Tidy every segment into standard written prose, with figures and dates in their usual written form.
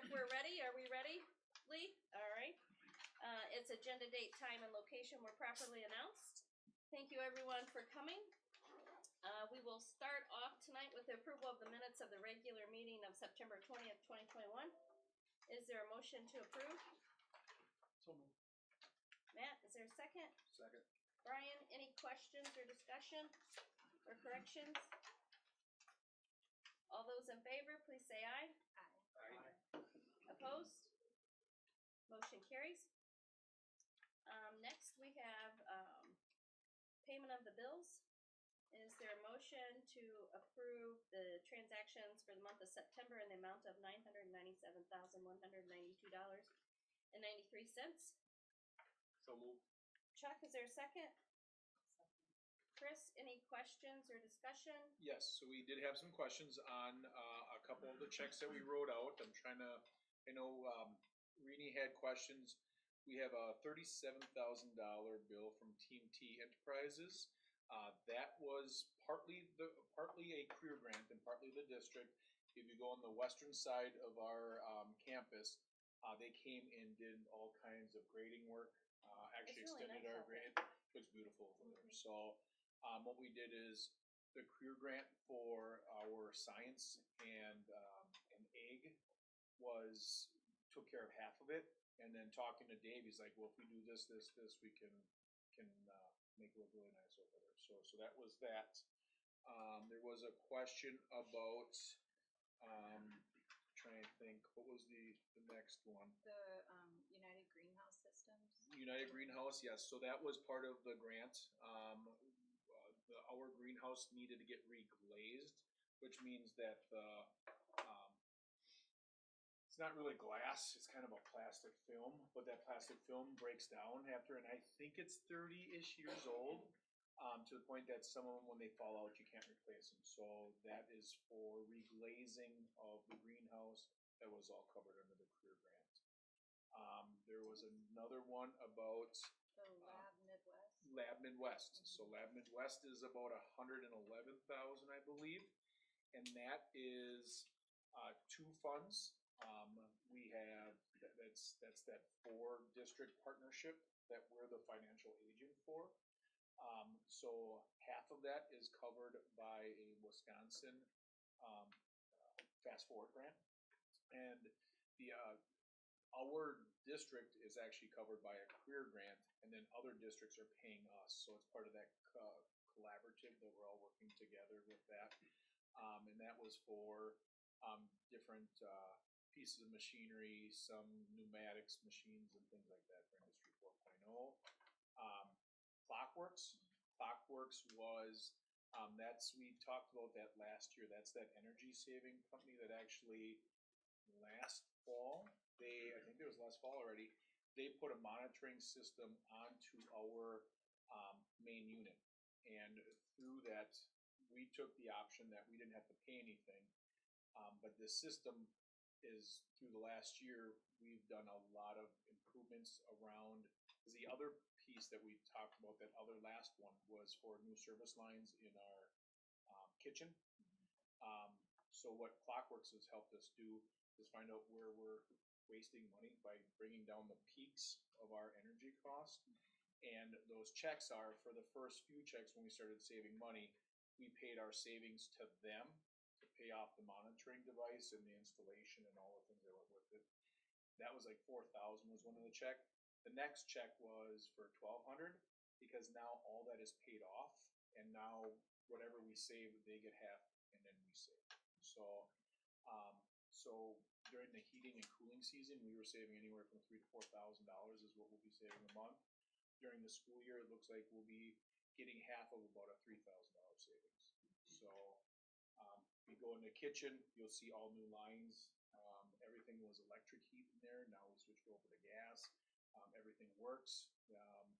we're ready. Are we ready, Lee? All right. It's agenda date, time, and location were properly announced. Thank you everyone for coming. We will start off tonight with the approval of the minutes of the regular meeting of September 20th, 2021. Is there a motion to approve? So moved. Matt, is there a second? Second. Brian, any questions or discussion or corrections? All those in favor, please say aye. Aye. Opposed? Motion carries. Next we have payment of the bills. Is there a motion to approve the transactions for the month of September in the amount of $997,192.93? So moved. Chuck, is there a second? Chris, any questions or discussion? Yes, so we did have some questions on a couple of the checks that we wrote out. I know Rini had questions. We have a $37,000 bill from Team T Enterprises. That was partly a career grant and partly the district. If you go on the western side of our campus, they came and did all kinds of grading work. Actually It's really extended nice our out there. grade. It looks beautiful over there. So what we did is the career grant for our science and ag took care of half of it. And then talking to Dave, he's like, well, if we do this, we can make it look really nice over there. So that was that. There was a question about trying to think, what was the next one? The United Greenhouse Systems. United Greenhouse, yes. So that was part of the grant. Our greenhouse needed to get reglazed, which means that it's not really glass. It's kind of a plastic film, but that plastic film breaks down after, and I think it's 30-ish years old, to the point that some of them, when they fall out, you can't replace them. So that is for reglazing of the greenhouse. That was all covered under the career grant. There was another one about The Lab Midwest. Lab Midwest. So Lab Midwest is about $111,000, I believe, and that is two funds. We have that's that 4-district partnership that we're the financial agent for. So half of that is covered by a Wisconsin Fast Forward grant, and our district is actually covered by a career grant, and then other districts are paying us. So it's part of that collaborative that we're all working together with that. And that was for different pieces of machinery, some pneumatics machines and things like that for Industry 4.0. Clockworks was, we talked about that last year. That's that energy saving company that actually last fall, I think it was last fall already, they put a monitoring system onto our main unit. And through that, we took the option that we didn't have to pay anything. But this system is, through the last year, we've done a lot of improvements around, because the other piece that we talked about, that other last one, was for new service lines in our kitchen. So what Clockworks has helped us do is find out where we're wasting money by bringing down the peaks of our energy cost. And those checks are, for the first few checks when we started saving money, we paid our savings to them to pay off the monitoring device and the installation and all the things that went with it. That was like $4,000 was one of the check. The next check was for $1,200, because now all that is paid off, and now whatever we save, they get half, and then we save. So during the heating and cooling season, we were saving anywhere from $3,000 to $4,000 is what we'll be saving a month. During the school year, it looks like we'll be getting half of about a $3,000 savings. So we go in the kitchen, you'll see all new lines. Everything was electric heat in there. Now we switched over to gas. Everything works, and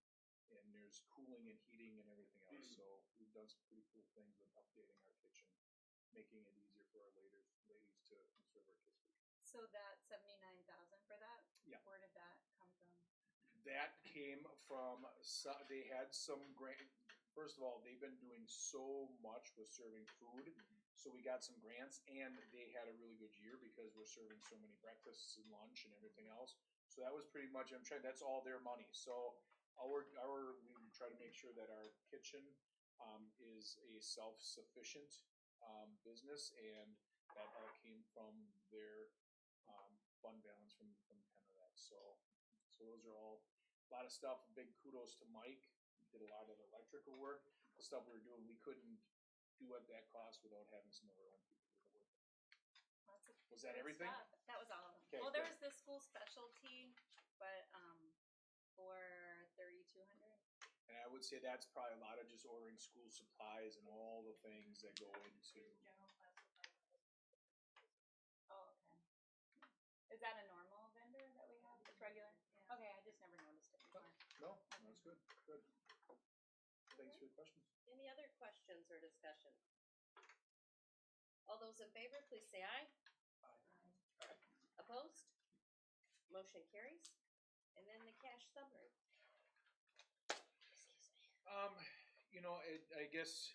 there's cooling and heating and everything else. So we've done some pretty cool things with updating our kitchen, making it easier for our ladies to serve our kids. So that $79,000 for that? Yeah. Where did that come from? That came from, they had some grant. First of all, they've been doing so much with serving food. So we got some grants, and they had a really good year because we're serving so many breakfasts and lunch and everything else. So that was pretty much, that's all their money. So we try to make sure that our kitchen is a self-sufficient business, and that all came from their fund balance from Pbis. So those are all a lot of stuff. Big kudos to Mike. He did a lot of the electrical work. The stuff we were doing, we couldn't do at that cost without having some of our own people do the work. Was that everything? That was all of them. Okay, Well, there good. was the school specialty, but for 3,200. And I would say that's probably a lot of just ordering school supplies and all the things that go into. Oh, okay. Is that a normal vendor that we have? It's regular? Yeah. Okay, I just never noticed it before. No, that's good. Good. Thanks for the questions. Any other questions or discussion? All those in favor, please say aye. Aye. Opposed? Motion carries. And then the cash summary. Excuse me. I guess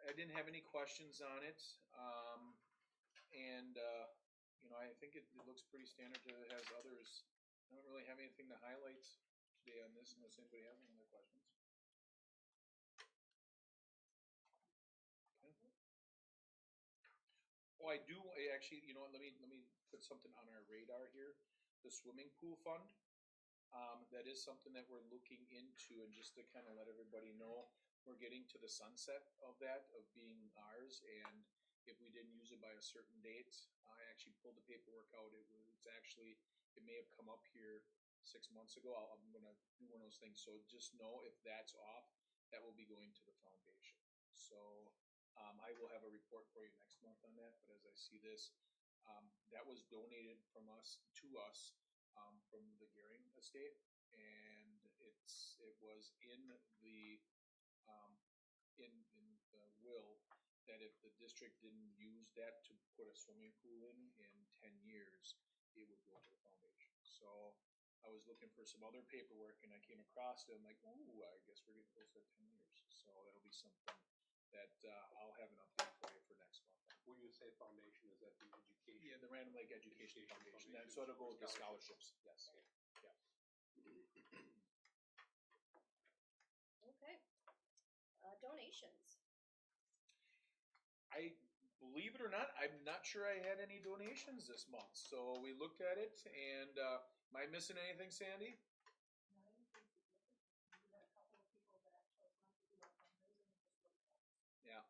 I didn't have any questions on it. I think it looks pretty standard to it has others. I don't really have anything to highlight today on this unless anybody has any other questions. Okay. Oh, I do actually, let me put something on our radar here. The swimming pool fund. That is something that we're looking into, and just to kind of let everybody know, we're getting to the sunset of that, of being ours, and if we didn't use it by a certain date, I actually pulled the paperwork out. It may have come up here 6 months ago. I'm gonna do one of those things, so just know if that's off, that will be going to the foundation. So, I will have a report for you next month on that, but as I see this, that was donated from us, from the Gehring estate, and it was in the will that if the district didn't use that to put a swimming pool in 10 years, it would go to the foundation. So I was looking for some other paperwork, and I came across it. I'm like, ooh, I guess we're getting close to 10 years. So that'll be something that I'll have an update for you for next month. When you say foundation, is that the education? Yeah, the Random Lake Education Foundation. And so it'll go with the scholarships. Yes. Yeah. Okay. Donations. I believe it or not, I'm not sure I had any donations this month. So we looked at it, and am I missing anything, Sandy? Yeah.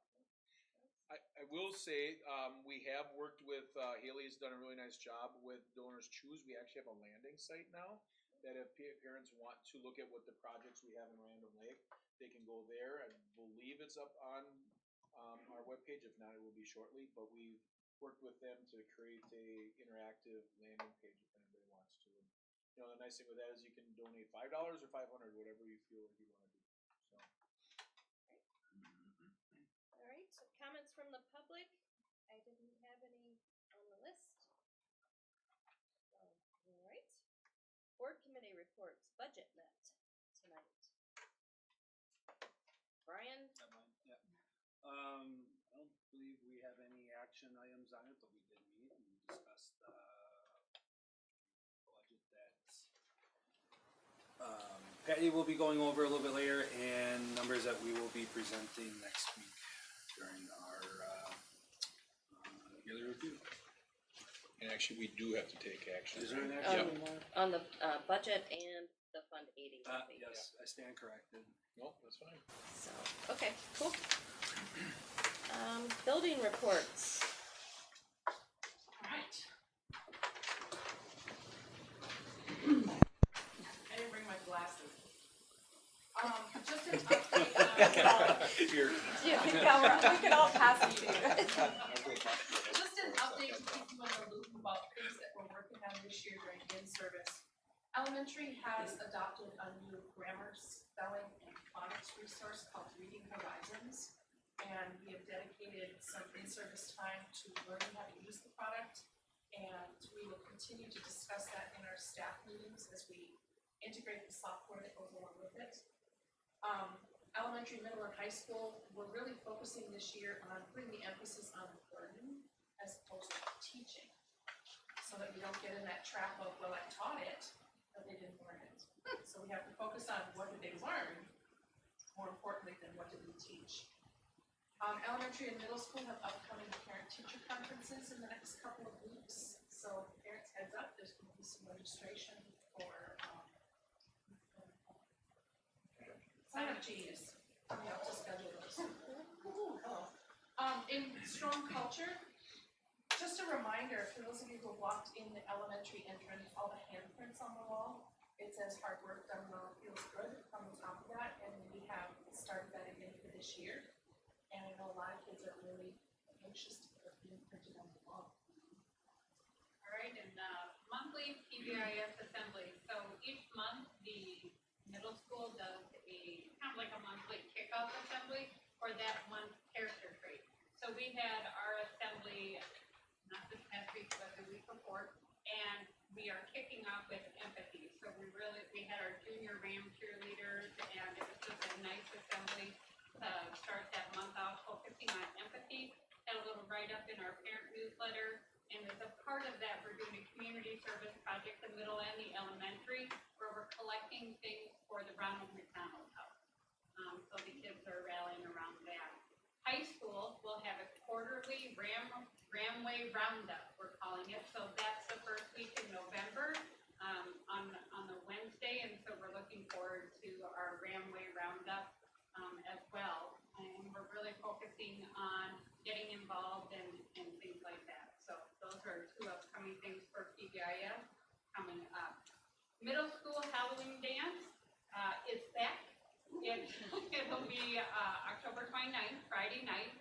I will say, we have worked with, Haley's done a really nice job with Donors Choose. We actually have a landing site now that if parents want to look at what the projects we have in Random Lake, they can go there. I believe it's up on our webpage. If not, it will be shortly, but we've worked with them to create a interactive landing page if anybody wants to. And, the nice thing with that is you can donate $5 or $500, whatever you feel like you want to do. So. All right. So comments from the public. I didn't have any on the list. All right. Board committee reports. Budget met tonight. Brian. Yeah. I don't believe we have any action items on it, but we did meet and discuss the budget that Patty will be going over a little bit later, and numbers that we will be presenting next week during our yearly review. And actually, we do have to take action. Is there an Yep. action? On the budget and the Fund 80. Yes, I stand corrected. Nope, that's fine. So, okay, cool. Building reports. Alright. I didn't bring my glasses. Just an update Here. We can all pass it to you. just an update to keep you in the loop about things that we're working on this year during in-service. Elementary has adopted a new grammar, spelling, and phonics resource called Reading Horizons. And we have dedicated some in-service time to learning how to use the product. And we will continue to discuss that in our staff meetings as we integrate the software that goes along with it. elementary, middle, and high school, we're really focusing this year on putting the emphasis on learning as opposed to teaching. So that we don't get in that trap of, well, I taught it, but they didn't learn it. So we have to focus on what did they learn, more importantly than what did we teach. Elementary and middle school have upcoming parent-teacher conferences in the next couple of weeks. So parents, heads up, there's going to be some registration for sign up genius. We have to schedule those. Hello. In strong culture, just a reminder for those of you who have walked in the elementary entrance, all the handprints on the wall, it says hard work done well feels good on the top of that, and we have started that again for this year. And I know a lot of kids are really anxious to get it being printed on the wall. All right, and monthly Pbis assembly. So each month, the middle school does a kind of like a monthly kickoff assembly for that month's character trait. So we had our assembly not this past week, but the week before, and we are kicking off with empathy. So we had our junior RAM cheerleaders, and it was just a nice assembly to start that month off focusing on empathy. Had a little write-up in our parent newsletter, and as a part of that, we're doing a community service project, the middle and the elementary, where we're collecting things for the Ronald McDonald House. So the kids are rallying around that. High school will have a quarterly Ramway Roundup, we're calling it. So that's the first week in November on the Wednesday, and so we're looking forward to our Ramway Roundup as well. And we're really focusing on getting involved and things like that. So those are two upcoming things for Pbis coming up. Middle school Halloween dance is back. It'll be October 29th, Friday night,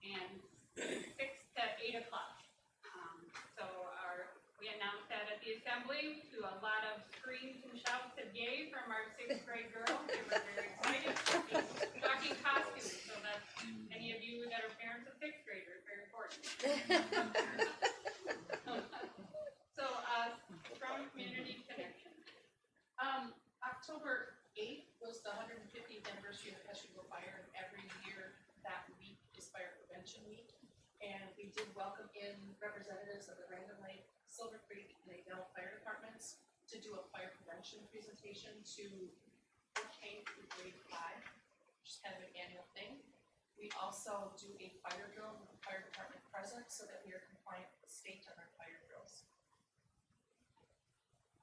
and 6 to 8 o'clock. So we announced that at the assembly to a lot of screams and shouts of yay from our 6th grade girls. They were very excited. Shocking costumes, so that's any of you that are parents of 6th graders, very important. So strong community connection. October 8th was the 150th anniversary of the Peshawar Fire, and every year that week is Fire Prevention Week. And we did welcome in representatives of the Random Lake, Silver Creek, and Adel fire departments to do a fire prevention presentation to K through grade 5, which is kind of an annual thing. We also do a fire drill with the fire department present so that we are compliant with the state on our fire drills.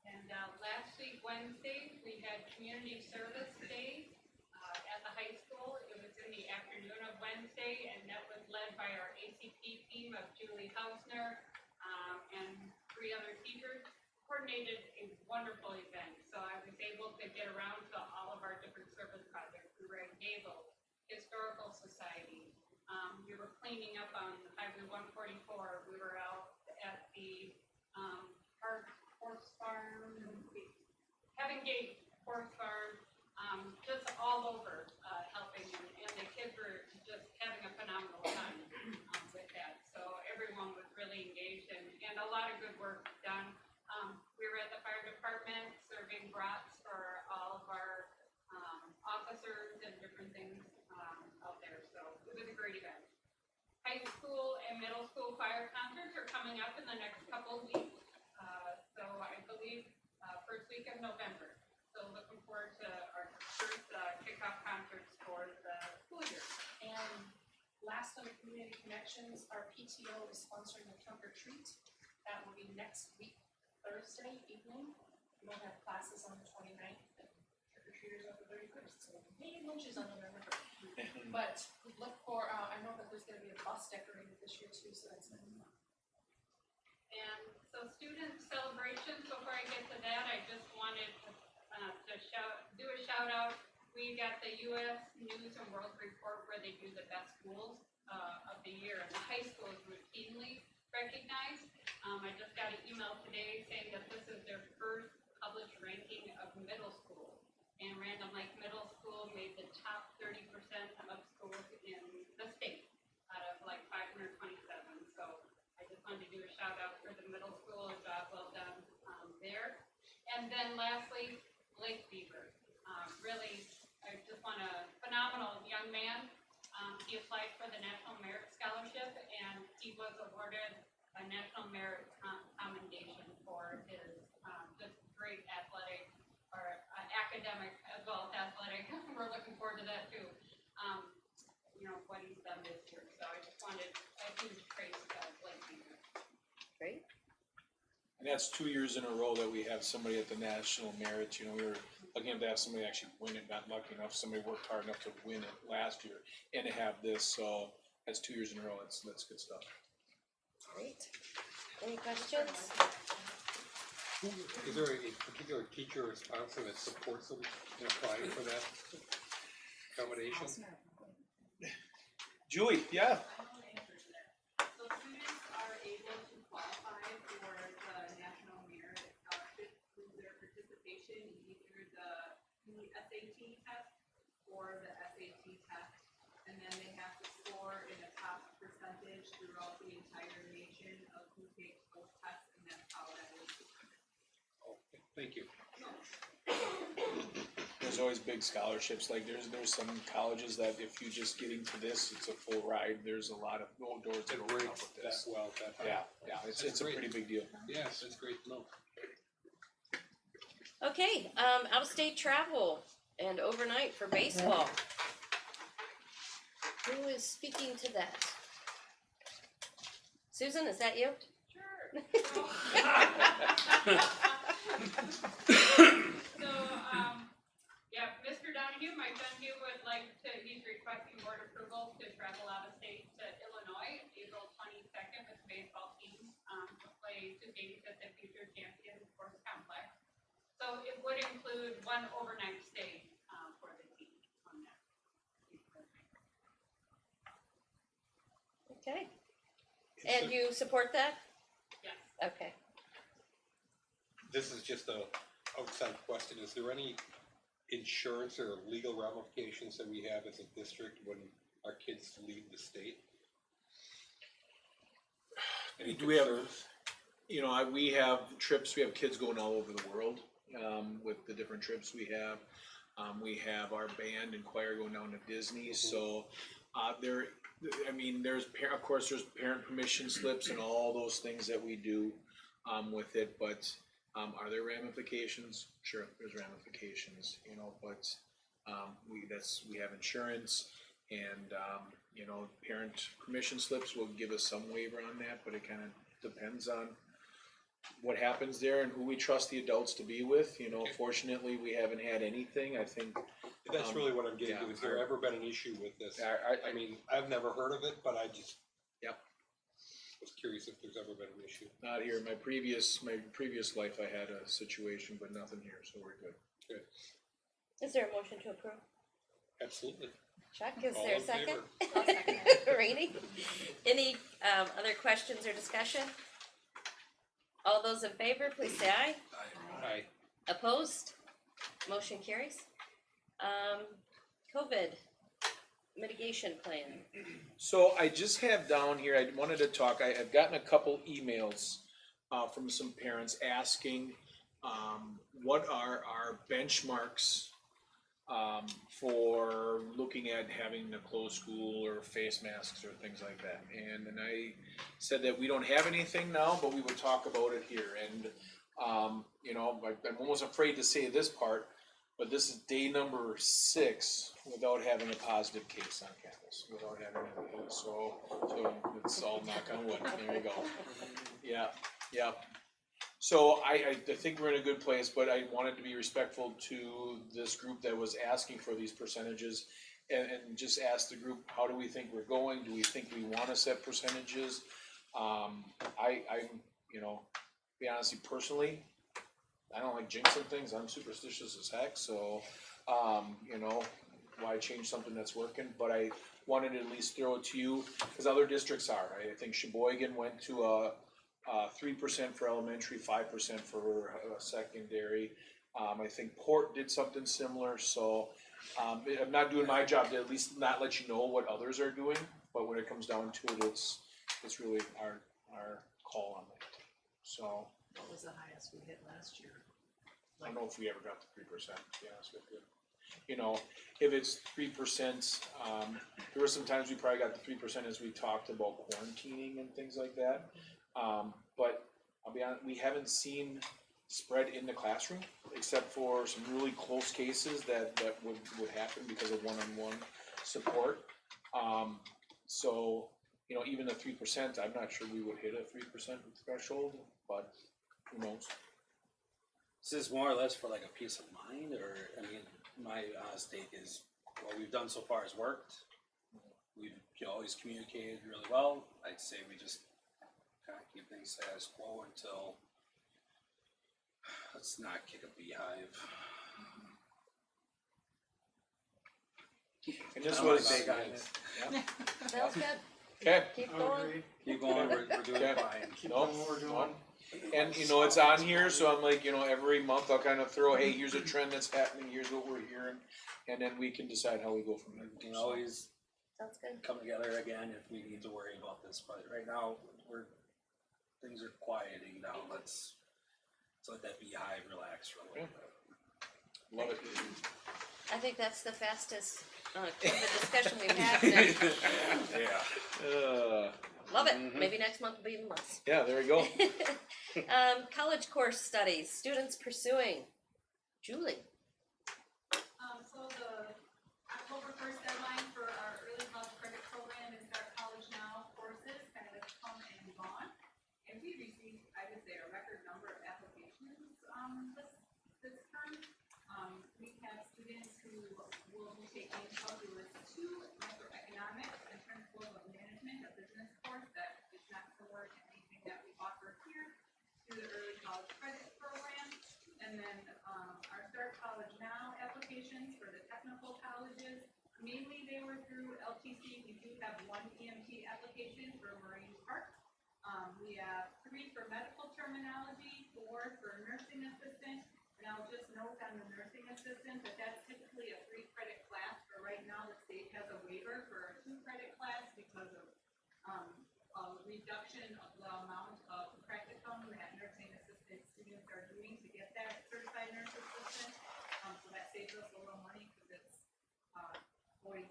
And last week, Wednesday, we had Community Service Day at the high school. It was in the afternoon of Wednesday, and that was led by our ACP team of Julie Hausner and 3 other teachers. Coordinated a wonderful event, so I was able to get around to all of our different service projects. We were at Gable Historical Society. We were cleaning up on Highway 144. We were out at the Horse Farm, Heaven Gate Horse Farm, just all over helping, and the kids were just having a phenomenal time with that. So everyone was really engaged, and a lot of good work done. We were at the fire department serving brats for all of our officers and different things out there, so it was a great event. High school and middle school fire concerts are coming up in the next couple of weeks. So I believe first week of November. So looking forward to our first kickoff concerts for the school year. And last on the community connections, our PTO is sponsoring a trunk or treat. That will be next week, Thursday evening. We don't have classes on the 29th, and trick-or-treaters on the 31st, so maybe lunches on November 3rd. But look for, I know that there's gonna be a bus decorated this year too, so that's nice. And so student celebration, before I get to that, I just wanted to do a shout out. We got the U.S. News and World Report where they do the best schools of the year, and the high schools routinely recognized. I just got an email today saying that this is their first published ranking of middle school, and Random Lake Middle School made the top 30% of schools in the state out of like 527. So I just wanted to do a shout out for the middle school, a job well done there. And then lastly, Lake Bieber. Really, I just want a phenomenal young man. He applied for the National Merit Scholarship and he was awarded a National Merit Commendation for his just great athletic or academic as well as athletic. We're looking forward to that too. You know, what he's done this year. So I just wanted a huge praise to Blake Bieber. Great. And that's 2 years in a row that we have somebody at the National Merit. You know, we were lucky enough to have somebody actually win it, not lucky enough, somebody worked hard enough to win it last year and to have this, so that's 2 years in a row, that's good stuff. Great. Any questions? Is there a particular teacher or sponsor that supports them in applying for that accommodation? Julie, yeah. So students are able to qualify for the National Merit Scholarship through their participation in either the SAT test or the SAT test. And then they have to score in a top percentage throughout the entire nation of who takes both tests, and that's how that is. Okay, thank you. There's always big scholarships, like there's some colleges that if you just get into this, it's a full ride, there's a lot of doors that It open up rates with that this. well, that high. Yeah, it's That's a great. pretty big deal. Yes, that's great to know. Okay, out-of-state travel and overnight for baseball. Who is speaking to that? Susan, is that you? Sure. So, yeah, Mr. Donahue, my son here would like to, he's requesting board approval to travel out of state to Illinois, April 22nd with the baseball team, to play 2 games at the Future Champions Sports Complex. So it would include 1 overnight stay, for the team on that. Okay, and you support that? Yes. Okay. This is just a outside question. Is there any insurance or legal ramifications that we have as a district when our kids leave the state? Any Do we have- concerns? You know, we have trips, we have kids going all over the world, with the different trips we have. We have our band and choir going down to Disney, so, there's of course, there's parent permission slips and all those things that we do, with it, but, are there ramifications? Sure, there's ramifications, you know, but, we have insurance and, you know, parent permission slips will give us some waiver on that, but it kinda depends on what happens there and who we trust the adults to be with. You know, fortunately, we haven't had anything. I think That's really what I'm getting to. yeah, Has there ever been an issue with this? I mean, I've never heard of it, but I just Yep. was curious if there's ever been an issue. not here. My previous life, I had a situation, but nothing here, so we're good. Good. Is there a motion to approve? Absolutely. Chuck, is All there a in second? favor? I'll second it. Rainey? Any, other questions or discussion? All those in favor, please say aye. Aye. Opposed? Motion carries. COVID mitigation plan. So I just have down here, I wanted to talk, I've gotten a couple emails from some parents asking what are our benchmarks for looking at having a closed school or face masks or things like that. And I said that we don't have anything now, but we would talk about it here. And, you know, I'm almost afraid to say this part, but this is day number 6 without having a positive case on campus, without having anything. So it's all knock on wood. There you go. Yeah. So I think we're in a good place, but I wanted to be respectful to this group that was asking for these percentages and just ask the group, how do we think we're going? Do we think we wanna set percentages? You know, be honest, personally, I don't like jinxing things. I'm superstitious as heck, so, you know, why change something that's working? But I wanted to at least throw it to you, cause other districts are. I think Sheboygan went to 3% for elementary, 5% for secondary. I think Port did something similar, so I'm not doing my job to at least not let you know what others are doing, but when it comes down to it, it's really our call on that. So What was the highest we hit last year? I don't know if we ever got to 3%, to be honest with you. you know, if it's 3%, there were some times we probably got the 3% as we talked about quarantining and things like that. But I'll be honest, we haven't seen spread in the classroom, except for some really close cases that would happen because of one-on-one support. So, you know, even the 3%, I'm not sure we would hit a 3% threshold, but who knows? Is this more or less for like a peace of mind, or, I mean, my honest take is, what we've done so far has worked. We've always communicated really well. I'd say we just kind of keep things status quo until, let's not kick a beehive. And this I don't like was, big eyes. Sounds good. okay, Keep going. Keep going, we're doing Okay. fine. no, no. And, you know, it's on here, so I'm like, you know, every month I'll kind of throw, hey, here's a trend that's happening, here's what we're hearing, and then we can decide how we go from there. We can always Sounds good. come together again if we need to worry about this, but right now, things are quieting down. Let's let that beehive relax for a little bit. Love it. I think that's the fastest COVID discussion we've had today. Yeah. Love it. Mhm. Maybe next month will be even less. Yeah, there we go. College course studies, students pursuing. Julie. So the October 1st deadline for our early college credit program and Start College Now courses kind of has come and gone. And we received, I would say, a record number of applications this term. We have students who will be taking Calculus 2, Microeconomics, and Principles of Management, a business course that is not similar to anything that we offer here, to the early college credit program. And then our Start College Now applications for the technical colleges, mainly they were through LTC. We do have one EMT application for Marine Park. We have 3 for medical terminology, 4 for nursing assistant. And I'll just note on the nursing assistant that that's typically a 3-credit class, but right now the state has a waiver for a 2-credit class because of a reduction of the amount of practicum that nursing assistant students are doing to get that certified nurse assistant. So that saves us a little money because it's always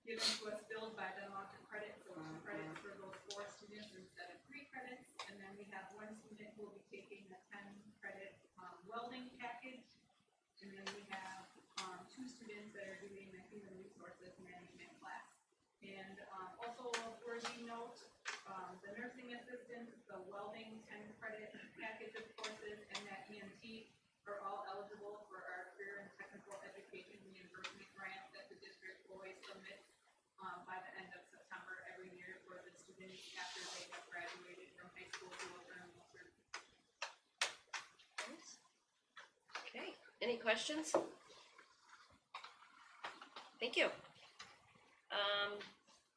given to us billed by the amount of credit, so 2 credits for those 4 students instead of 3 credits. And then we have 1 student who will be taking the 10-credit welding package. And then we have 2 students that are doing the human resources management class. And also a worthy note, the nursing assistant, the welding 10-credit package of courses, and that EMT are all eligible for our career and technical education reimbursement grant that the district always submits by the end of September every year for the students after they have graduated from high school who will earn those certificates. Okay, any questions? Thank you.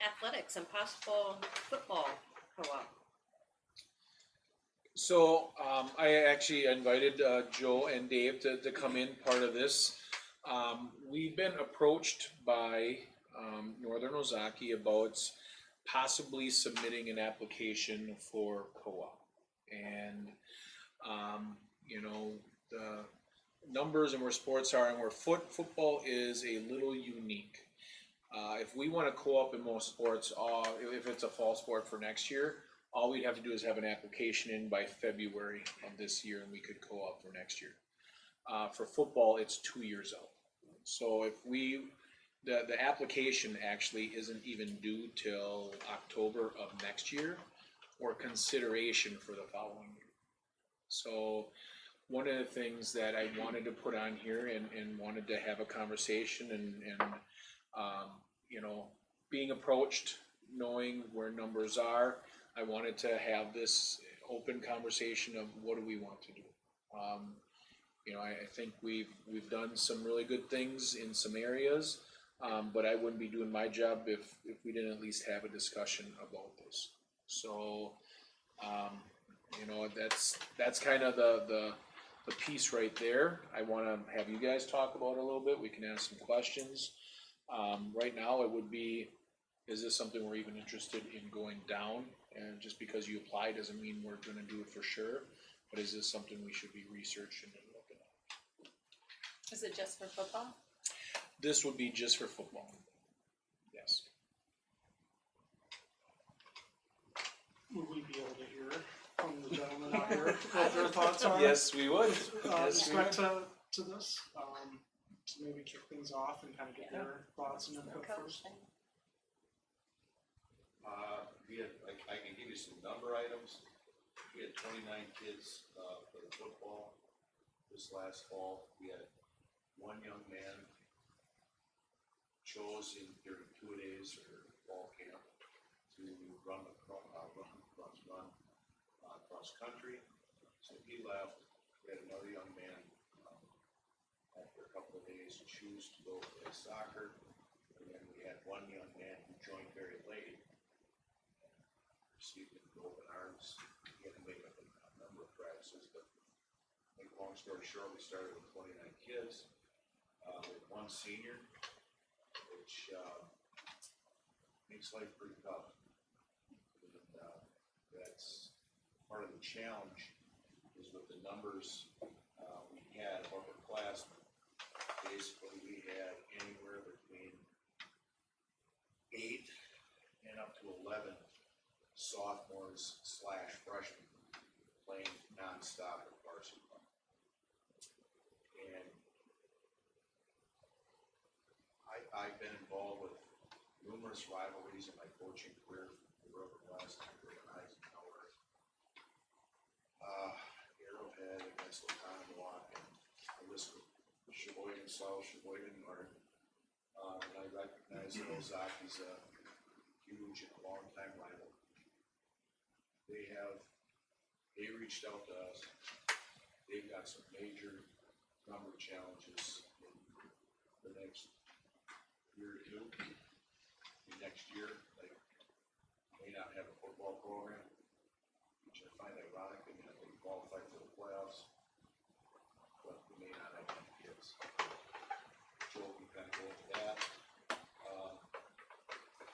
Athletics and possible football co-op. So, I actually invited Joe and Dave to come in part of this. We've been approached by Northern Ozaki about possibly submitting an application for co-op. And, you know, the numbers and where sports are and where football is a little unique. If we want to co-op in most sports, if it's a fall sport for next year, all we'd have to do is have an application in by February of this year and we could co-op for next year. For football, it's 2 years out. So if the application actually isn't even due till October of next year or consideration for the following year. So one of the things that I wanted to put on here and wanted to have a conversation and you know, being approached, knowing where numbers are, I wanted to have this open conversation of what do we want to do. You know, I think we've done some really good things in some areas, but I wouldn't be doing my job if we didn't at least have a discussion about this. So, you know, that's kind of the piece right there. I want to have you guys talk about it a little bit. We can ask some questions. Right now, it would be, is this something we're even interested in going down? And just because you apply doesn't mean we're going to do it for sure. But is this something we should be researching and looking Is it just for football? This would be just for football. Yes. Would we be able to hear from the gentleman out here what their thoughts are? Yes, we would. Respect to this, to maybe kick things off and kind of get their thoughts and input first. I can give you some number items. We had 29 kids, for the football this last fall. We had one young man chosen during 2 days or fall camp to run cross country. So he left. We had another young man, after a couple of days, choose to go play soccer. And then we had one young man who joined very late. Received it with open arms. He had to make up a number of practices, but make long story short, we started with 29 kids, with one senior, which makes life pretty tough. And that's part of the challenge, is with the numbers we had of upperclassmen. Basically, we had anywhere between 8 and up to 11 sophomores / freshmen playing nonstop at varsity. And I've been involved with numerous rivalries in my coaching career, River West, Eisenhower, Arrowhead against Oconomowoc, and the list of Sheboygan South, Sheboygan North. And I recognize that Ozaki's a huge and a long-time rival. They reached out to us. They've got some major number challenges in the next year or two. The next year, they may not have a football program, which I find ironic. I mean, they qualify for the playoffs, but we may not have any kids. Joe can kind of go into that.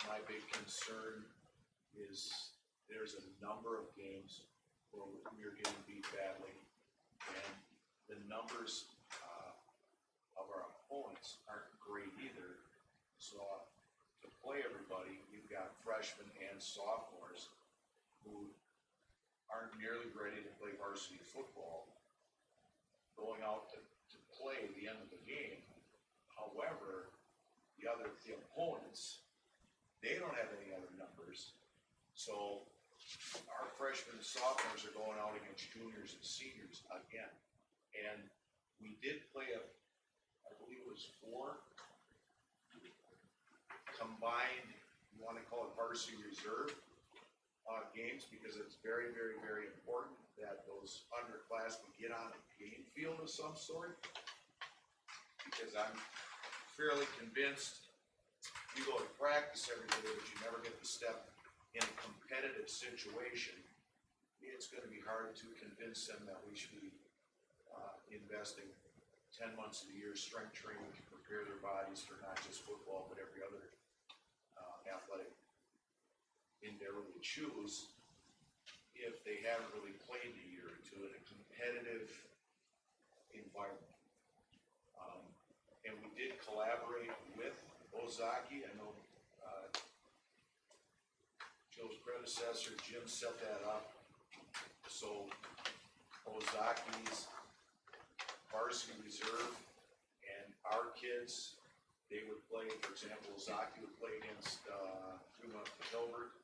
My big concern is there's a number of games where we're getting beat badly, and the numbers of our opponents aren't great either. So to play everybody, you've got freshmen and sophomores who aren't nearly ready to play varsity football, going out to play at the end of the game. However, the opponents, they don't have any other numbers. So our freshmen and sophomores are going out against juniors and seniors again. And we did play I believe it was 4 combined, you want to call it varsity reserve games, because it's very, very, very important that those underclassmen get on a game field of some sort. Because I'm fairly convinced you go to practice every day, but you never get to step in a competitive situation. It's going to be hard to convince them that we should be investing 10 months of the year strength training to prepare their bodies for not just football, but every other athletic endeavor they choose, if they haven't really played a year or two in a competitive environment. And we did collaborate with Ozaki. I know Joe's predecessor, Jim, set that up. So Ozaki's varsity reserve and our kids, they would play, for example, Ozaki would play against, we went to Hilbert,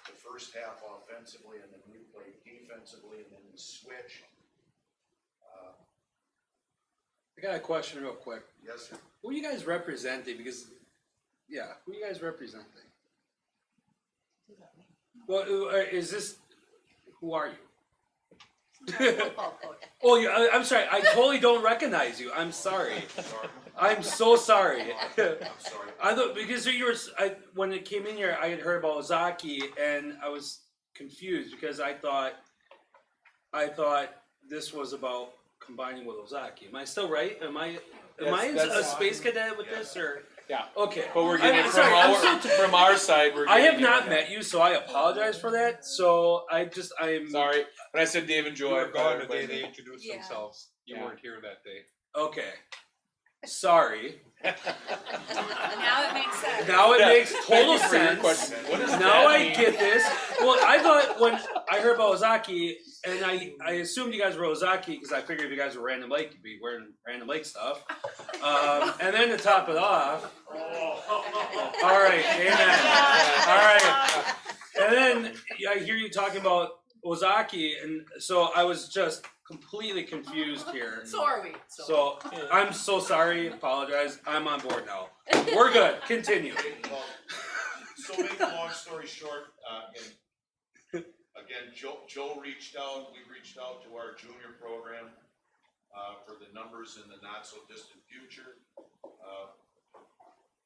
the first half offensively, and then we played defensively, and then we switch. I got a question real quick. Yes, sir. Who are you guys representing? Because, yeah, who are you guys representing? Well, is this, who are you? Oh, yeah, I'm sorry. I totally don't recognize you. I'm sorry. Sorry. I'm so sorry. I'm sorry. I thought, because you were, when it came in here, I had heard about Ozaki, and I was confused because I thought this was about combining with Ozaki. Am I still right? Am I a space cadet with this, or? Yeah. Okay. But we're getting I'm it sorry, from our side. I have not met you, so I apologize for that. So I'm Sorry. When I said Dave and You Joy, were gone the day they introduced Yeah. themselves. You Yeah. weren't here that day. okay. sorry. Now it makes sense. Now it makes total Thank you for your sense. question. What does Now that I mean? get this. Well, I thought when I heard about Ozaki, and I assumed you guys were Ozaki because I figured if you guys were Random Lake, you'd be wearing Random Lake stuff. And then to top it off, all right, amen. All right, and then I hear you talking about Ozaki, and so I was just completely confused here. So are we. So I'm so sorry. Apologize. I'm on board now. We're good. Continue. Well, so make a long story short, again, Joe reached out, we reached out to our junior program, for the numbers in the not so distant future.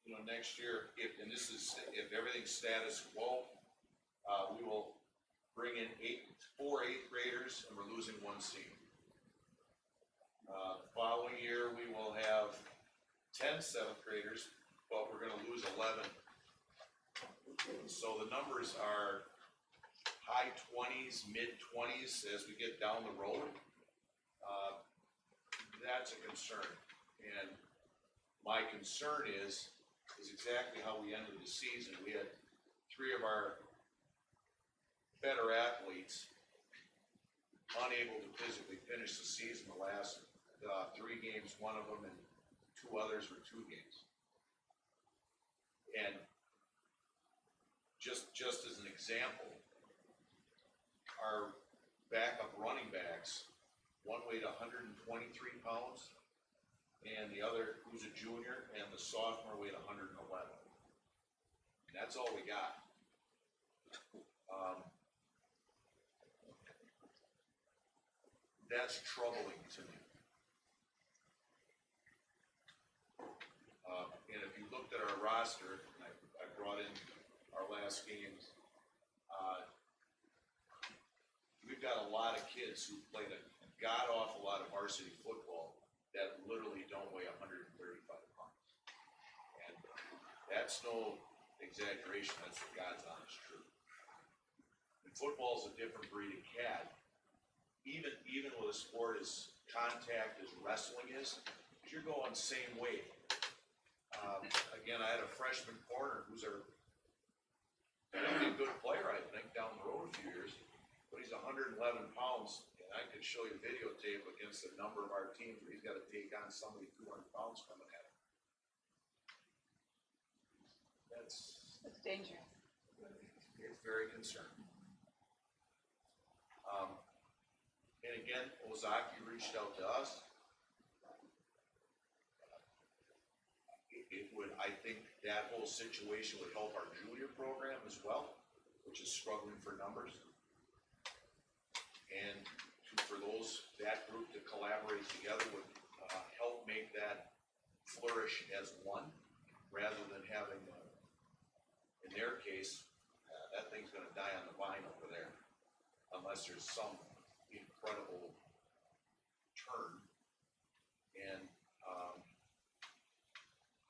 You know, next year, if everything's status quo, we will bring in 4 8th graders and we're losing 1 senior. Following year, we will have 10 7th graders, but we're gonna lose 11. So the numbers are high 20s, mid 20s as we get down the road. That's a concern. And my concern is exactly how we ended the season. We had 3 of our better athletes unable to physically finish the season. The last 3 games, 1 of them, and 2 others were 2 games. And just as an example, our backup running backs, one weighed 123 pounds, and the other, who's a junior, and the sophomore weighed 111. And that's all we got. That's troubling to me. And if you looked at our roster, and I brought in our last games, we've got a lot of kids who played a god-awful lot of varsity football that literally don't weigh 135 pounds. And that's no exaggeration, that's the God's honest truth. And football's a different breed of cat. Even with a sport as contact as wrestling is, you're going same way. Again, I had a freshman corner who's gonna be a good player, I think, down the road a few years, but he's 111 pounds, and I could show you videotape against a number of our teams where he's got to take on somebody 200 pounds coming at him. It's dangerous. It's very concerning. And again, Ozaki reached out to us. It would, I think that whole situation would help our junior program as well, which is struggling for numbers. And for that group to collaborate together would help make that flourish as one, rather than having, in their case, that thing's gonna die on the vine over there, unless there's some incredible turn. And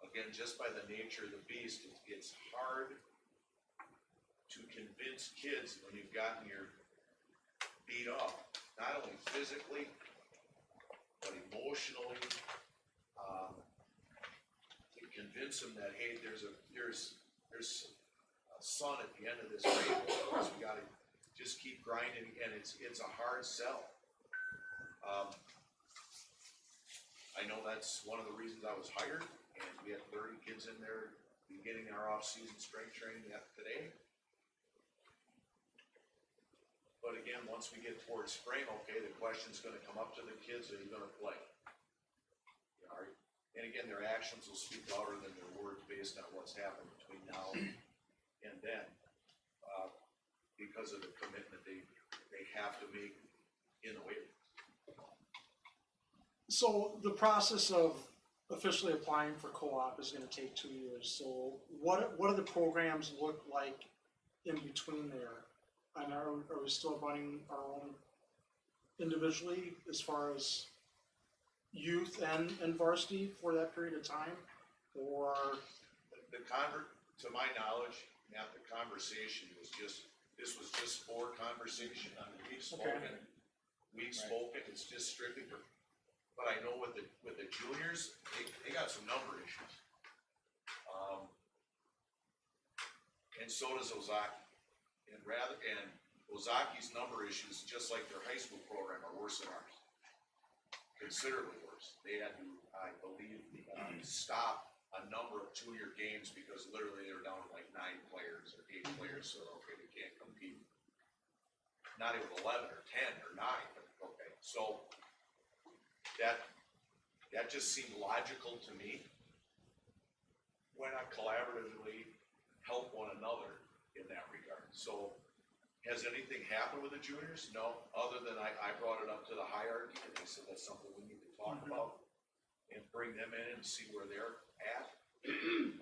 again, just by the nature of the beast, it's hard to convince kids when you've gotten your beat up, not only physically, but emotionally, to convince them that, hey, there's a sun at the end of this rainbow, so we gotta just keep grinding, and it's a hard sell. I know that's one of the reasons I was hired, and we had 30 kids in there beginning our off-season strength training today. But again, once we get towards spring, okay, the question's gonna come up to the kids, are you gonna play? And again, their actions will speak louder than their words based on what's happened between now and then. Because of the commitment they have to make in the waiver. So the process of officially applying for co-op is gonna take 2 years, so what do the programs look like in between there? And are we still running our own individually as far as youth and varsity for that period of time? Or To my knowledge, Matt, the conversation was this was just for conversation. I mean, we've spoken, it's just strictly for but I know with the juniors, they got some number issues. And so does Ozaki. And Ozaki's number issues, just like their high school program, are worse than ours. Considerably worse. They had to, I believe, stop a number of junior games because literally they were down to like 9 players or 8 players, so okay, they can't compete. Not even 11 or 10 or 9, but okay. So that just seemed logical to me. Why not collaboratively help one another in that regard? So has anything happened with the juniors? No, other than I brought it up to the hierarchy and they said that's something we need to talk about and bring them in and see where they're at. And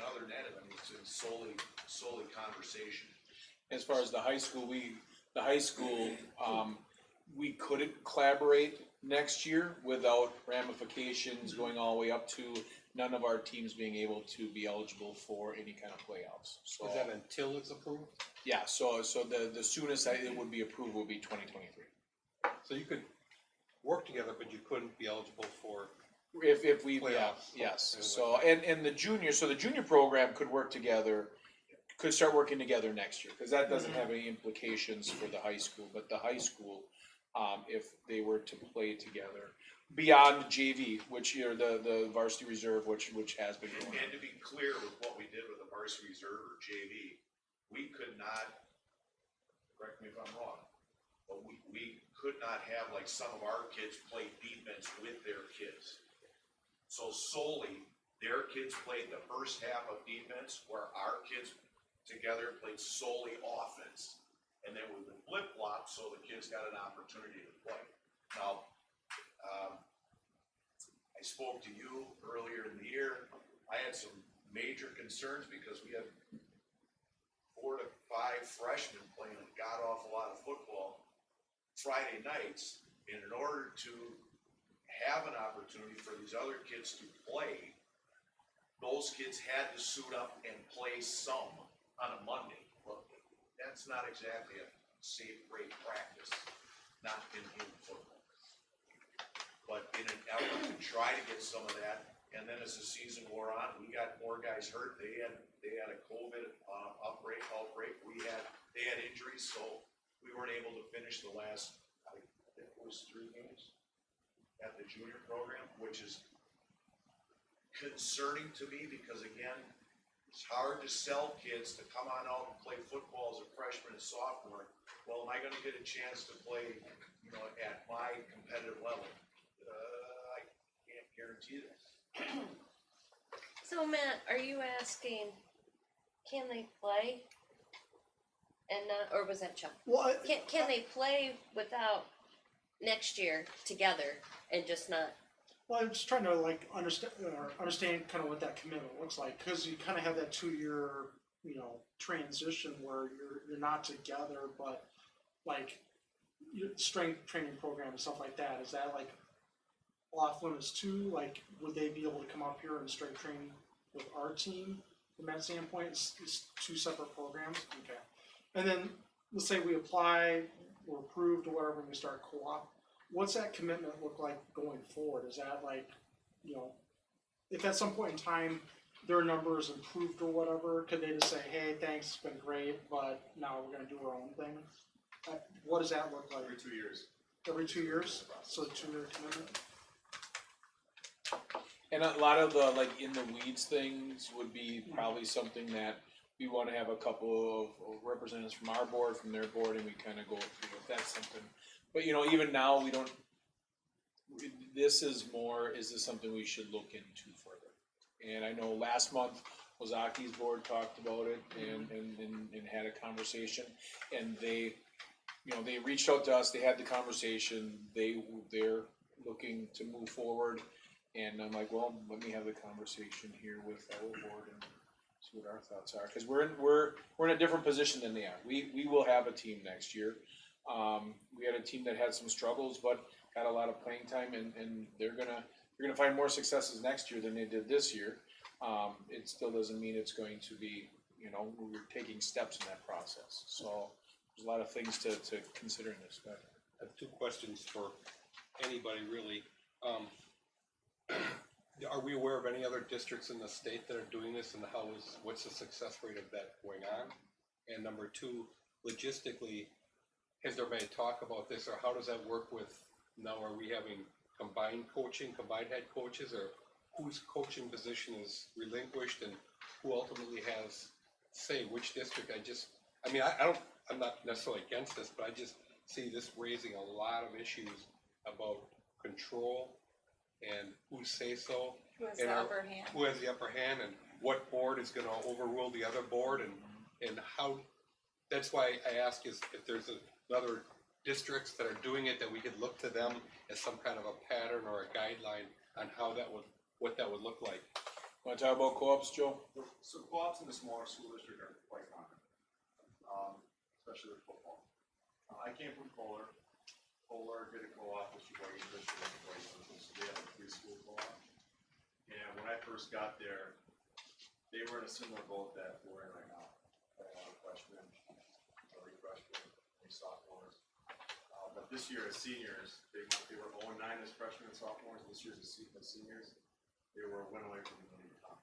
other than that, I mean, it's been solely conversation. As far as the high school, we couldn't collaborate next year without ramifications going all the way up to none of our teams being able to be eligible for any kind of playoffs. So Is that until it's approved? yeah, so the soonest it would be approved would be 2023. So you could work together, but you couldn't be eligible for, If we, yeah, Playoffs. yes, And so, and the junior program could work together, could start working together next year, cause that doesn't have any implications for the high school, but the high school, if they were to play together, beyond JV, which, or the varsity reserve, which has been going on. And to be clear with what we did with the varsity reserve or JV, we could not, correct me if I'm wrong, but we could not have like some of our kids play defense with their kids. So solely, their kids played the first half of defense, where our kids together played solely offense. And then we would flip-flop, so the kids got an opportunity to play. Now, I spoke to you earlier in the year. I had some major concerns because we had 4 to 5 freshmen playing a god-awful lot of football Friday nights. And in order to have an opportunity for these other kids to play, those kids had to suit up and play some on a Monday. Well, that's not exactly a safe, great practice, not in football. But in an effort to try to get some of that, and then as the season wore on, we got more guys hurt. They had a COVID outbreak. They had injuries, so we weren't able to finish the last, I think it was 3 games at the junior program, which is concerning to me because again, it's hard to sell kids to come on out and play football as a freshman and sophomore. Well, am I gonna get a chance to play, at my competitive level? I can't guarantee that. So Matt, are you asking, can they play? And or was that Chuck? Well, Can they play without next year together and just not? well, I'm just trying to like understand kind of what that commitment looks like, because you kind of have that 2-year, transition where you're not together, but like your strength training program and stuff like that. Is that like off limits too? Like, would they be able to come up here and strength train with our team from that standpoint? It's 2 separate programs. Okay, and then let's say we apply, we're approved or whatever, and we start co-op. What's that commitment look like going forward? Is that like, if at some point in time their numbers improved or whatever, could they just say, hey, thanks, it's been great, but now we're gonna do our own thing? What does that look like? Every 2 years. Every 2 years? So a 2-year commitment? And a lot of the like in the weeds things would be probably something that we want to have a couple of representatives from our board, from their board, and we kind of go through if that's something. But even now we don't. This is more. Is this something we should look into further? And I know last month Ozaki's board talked about it and had a conversation, and they reached out to us. They had the conversation. They're looking to move forward. And I'm like, well, let me have the conversation here with our board and see what our thoughts are, because we're in a different position than they are. We will have a team next year. We had a team that had some struggles, but got a lot of playing time, and they're gonna find more successes next year than they did this year. It still doesn't mean it's going to be, we're taking steps in that process. So there's a lot of things to consider in this. But I have 2 questions for anybody really, are we aware of any other districts in the state that are doing this, and what's the success rate of that going on? And number two, logistically, has there been talk about this, or how does that work with, now are we having combined coaching, combined head coaches, or whose coaching position is relinquished and who ultimately has say which district? I'm not necessarily against this, but I just see this raising a lot of issues about control and who say so. Who has and the our- upper hand? Who has the upper hand, and what board is gonna overrule the other board, and how, that's why I ask is if there's another districts that are doing it, that we could look to them as some kind of a pattern or a guideline on what that would look like. Wanna talk about co-ops, Joe? So co-ops in the smaller school district are quite common, especially with football. I came from Kohler. Kohler did a co-op with Sheboygan Christian and Sheboygan Christian, so they have a preschool co-op. And when I first got there, they were in a similar boat that we're in right now. They had a lot of freshmen, early freshmen, and sophomores. But this year as seniors, they were 0-9 as freshmen and sophomores. This year as seniors, they were a win away from the league top.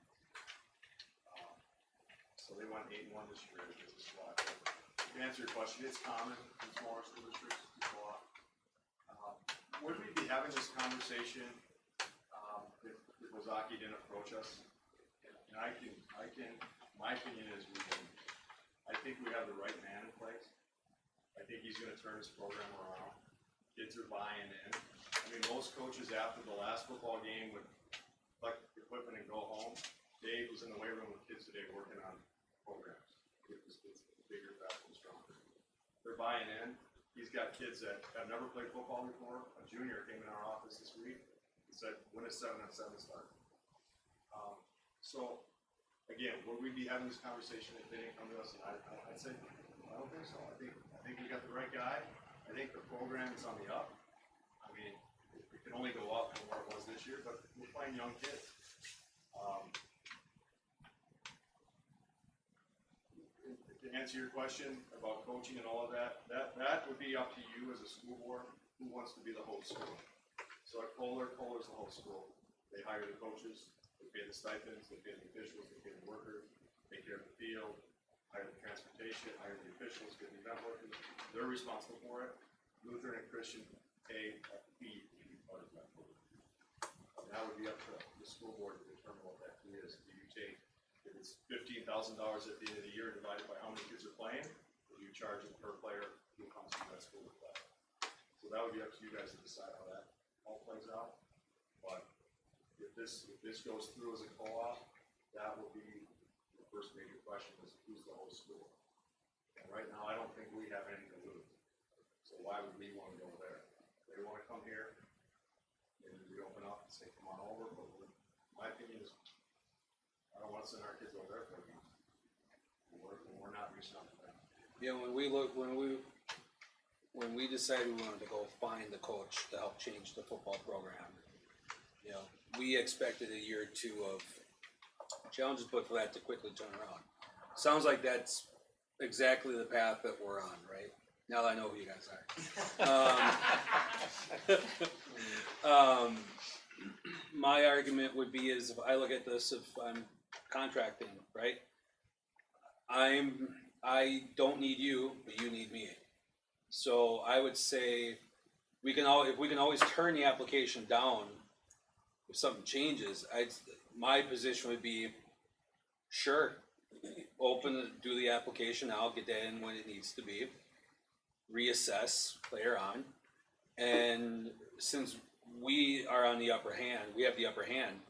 So they went 8-1 this year as a squad. To answer your question, it's common in smaller school districts to go up. Would we be having this conversation if Wazaki didn't approach us? And my opinion is I think we have the right man in place. I think he's gonna turn his program around. Kids are buying in. I mean, most coaches after the last football game would collect equipment and go home. Dave was in the weight room with kids today working on programs. Get this kids bigger, faster, and stronger. They're buying in. He's got kids that have never played football before. A junior came in our office this week. He said, when is 7-on-7 start? So, again, would we be having this conversation if they didn't come to us? And I'd say, I don't think so. I think we got the right guy. I think the program is on the up. I mean, it can only go up from where it was this year, but we're playing young kids. To answer your question about coaching and all of that would be up to you as a school board who wants to be the host school. So at Kohler's the host school. They hire the coaches, they pay the stipends, they pay the officials, they pay the workers, take care of the field, hire the transportation, hire the officials, get the event workers. They're responsible for it. Lutheran and Christian pay a fee to be part of that program. And that would be up to the school board to determine what that fee is. Do you take, if it's $15,000 at the end of the year divided by how many kids are playing, or do you charge it per player who comes to that school to play? So that would be up to you guys to decide how that all plays out. But if this goes through as a co-op, that will be the first major question is who's the host school? And right now, I don't think we have anything to lose. So why would we want to go there? If they want to come here, maybe we open up and say, come on over. But my opinion is, I don't want to send our kids over there for a game. We're not reaching out to them. Yeah, when we decided we wanted to go find the coach to help change the football program, you know, we expected a year or two of challenges, but for that to quickly turn around. Sounds like that's exactly the path that we're on, right? Now that I know who you guys are. My argument would be is if I look at this, if I'm contracting, right? I don't need you, but you need me. So I would say if we can always turn the application down if something changes. My position would be, sure, do the application. I'll get that in when it needs to be. Reassess later on, and since we are on the upper hand, we have the upper hand.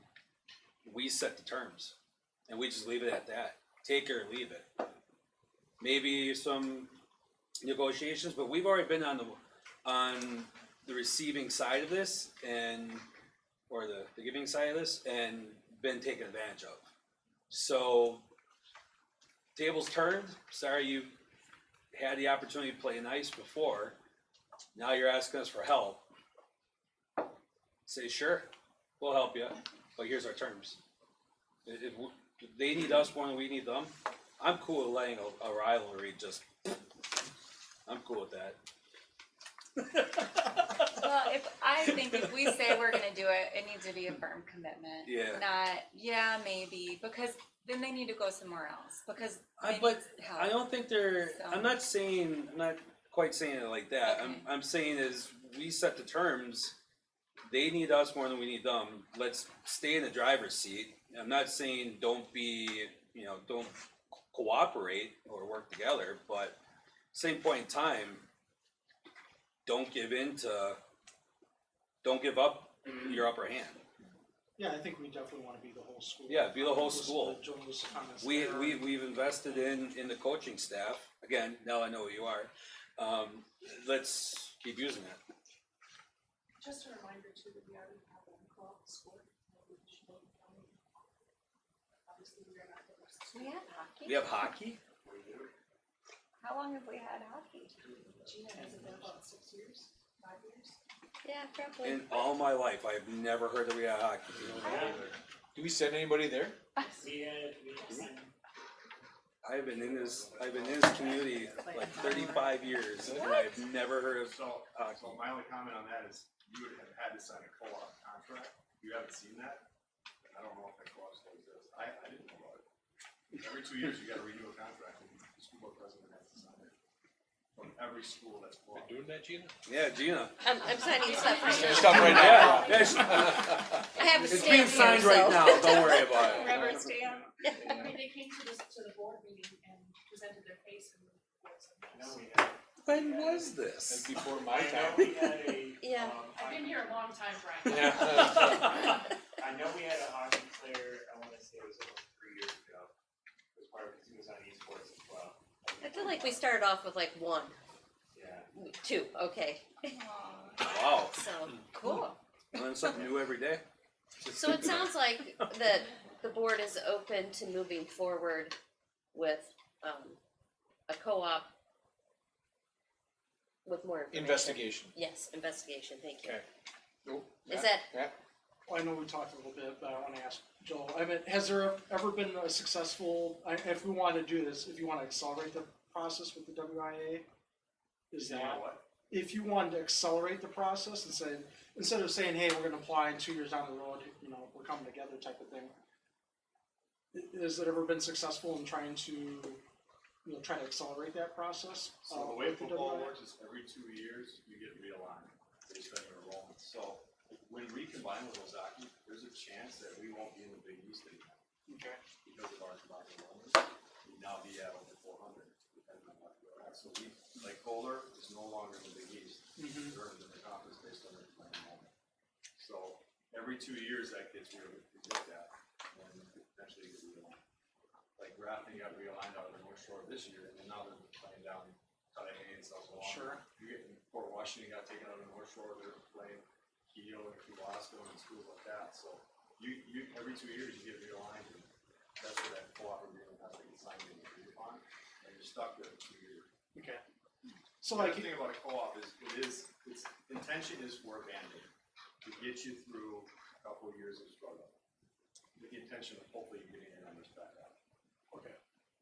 We set the terms, and we just leave it at that. Take it or leave it. Maybe some negotiations, but we've already been on the receiving side of this or the giving side of this and been taken advantage of. So tables turned. Sorry you had the opportunity to play nice before. Now you're asking us for help. Say sure, we'll help you, but here's our terms. If they need us more than we need them, I'm cool with letting a rivalry just. I'm cool with that. Well, I think if we say we're gonna do it, it needs to be a firm commitment. Yeah. Not, yeah, maybe, because then they need to go somewhere else, because they But need help. I don't think they're. So- I'm not quite saying it like that. Okay. I'm saying is we set the terms. They need us more than we need them. Let's stay in the driver's seat. I'm not saying don't cooperate or work together, but same point in time, don't give up your upper hand. Yeah, I think we definitely wanna be the whole school. Yeah, be the whole Listen to school. Joe's comments We've there. invested in the coaching staff. Again, now I know who you are. Let's keep using it. Just a reminder too, that we already have one co-op sport. Obviously, we are not the worst. We have hockey? We have hockey. How long have we had hockey? Gina has been about 6 years, 5 years. Yeah, probably. In all my life, I have never heard that we had hockey. Do we send anybody there? I've been in this community like 35 years, and I've never heard of So hockey. my only comment on that is you would have had to sign a co-op contract. You haven't seen that? I don't know if that co-op still exists. I didn't know about it. Every 2 years, you gotta renew a contract, and the school board president has to sign it. From every school that's Been co-op. doing that, Gina? Yeah, Gina. I'm signing stuff right now. Stop right now. Yeah, I have a it's stamp being signed here, right so. now. Don't worry about it. Rubber stamp. I mean, they came to the board meeting and presented their case and. When was That's this? before my I know time. we had a, Yeah. I've been here a long time, Brian. Yeah. I know we had a hockey player, I wanna say it was almost 3 years ago. It was part of, because he was on esports as well. I feel like we started off with like 1, Yeah. 2, okay. Wow, So, cool. learn something new every day. So it sounds like that the board is open to moving forward with a co-op with more information. Investigation. Yes, investigation, thank you. Okay. Nope. Is that, Well, I know we talked a little bit, but I wanna ask Joel, I mean, has there ever been a successful, if we wanted to do this, if you wanna accelerate the process with the WIA? Is You know that, what? if you wanted to accelerate the process and say, instead of saying, hey, we're gonna apply in 2 years down the road, we're coming together type of thing. Has it ever been successful in trying to, try to accelerate that process? So the way with the football WIA? works is every 2 years, you get realigned based on your enrollment. So when we combine with Ozaki, there's a chance that we won't be in the Big East anymore. Okay. Because of our combined enrollment, we now be at over 400, depending on what we're at. So we, like Kohler is no longer in the Big East. Mhm. They're in the conference based on their combined enrollment. So every 2 years, that gets looked at, and potentially get realigned. Like Grafton got realigned out of the North Shore this year, and now they're playing down Cudahy and South Milwaukee. Sure. You get Fort Washington got taken out of the North Shore, they're playing Keogh and Kewasco and schools like that. So you every 2 years you get realigned, and that's where that co-op agreement has to get signed and agreed upon, and you're stuck there for 2 years. Okay. So The like, other thing about a co-op is its intention is for a Band-Aid, to get you through a couple of years of struggle. With the intention of hopefully getting your numbers back up. okay,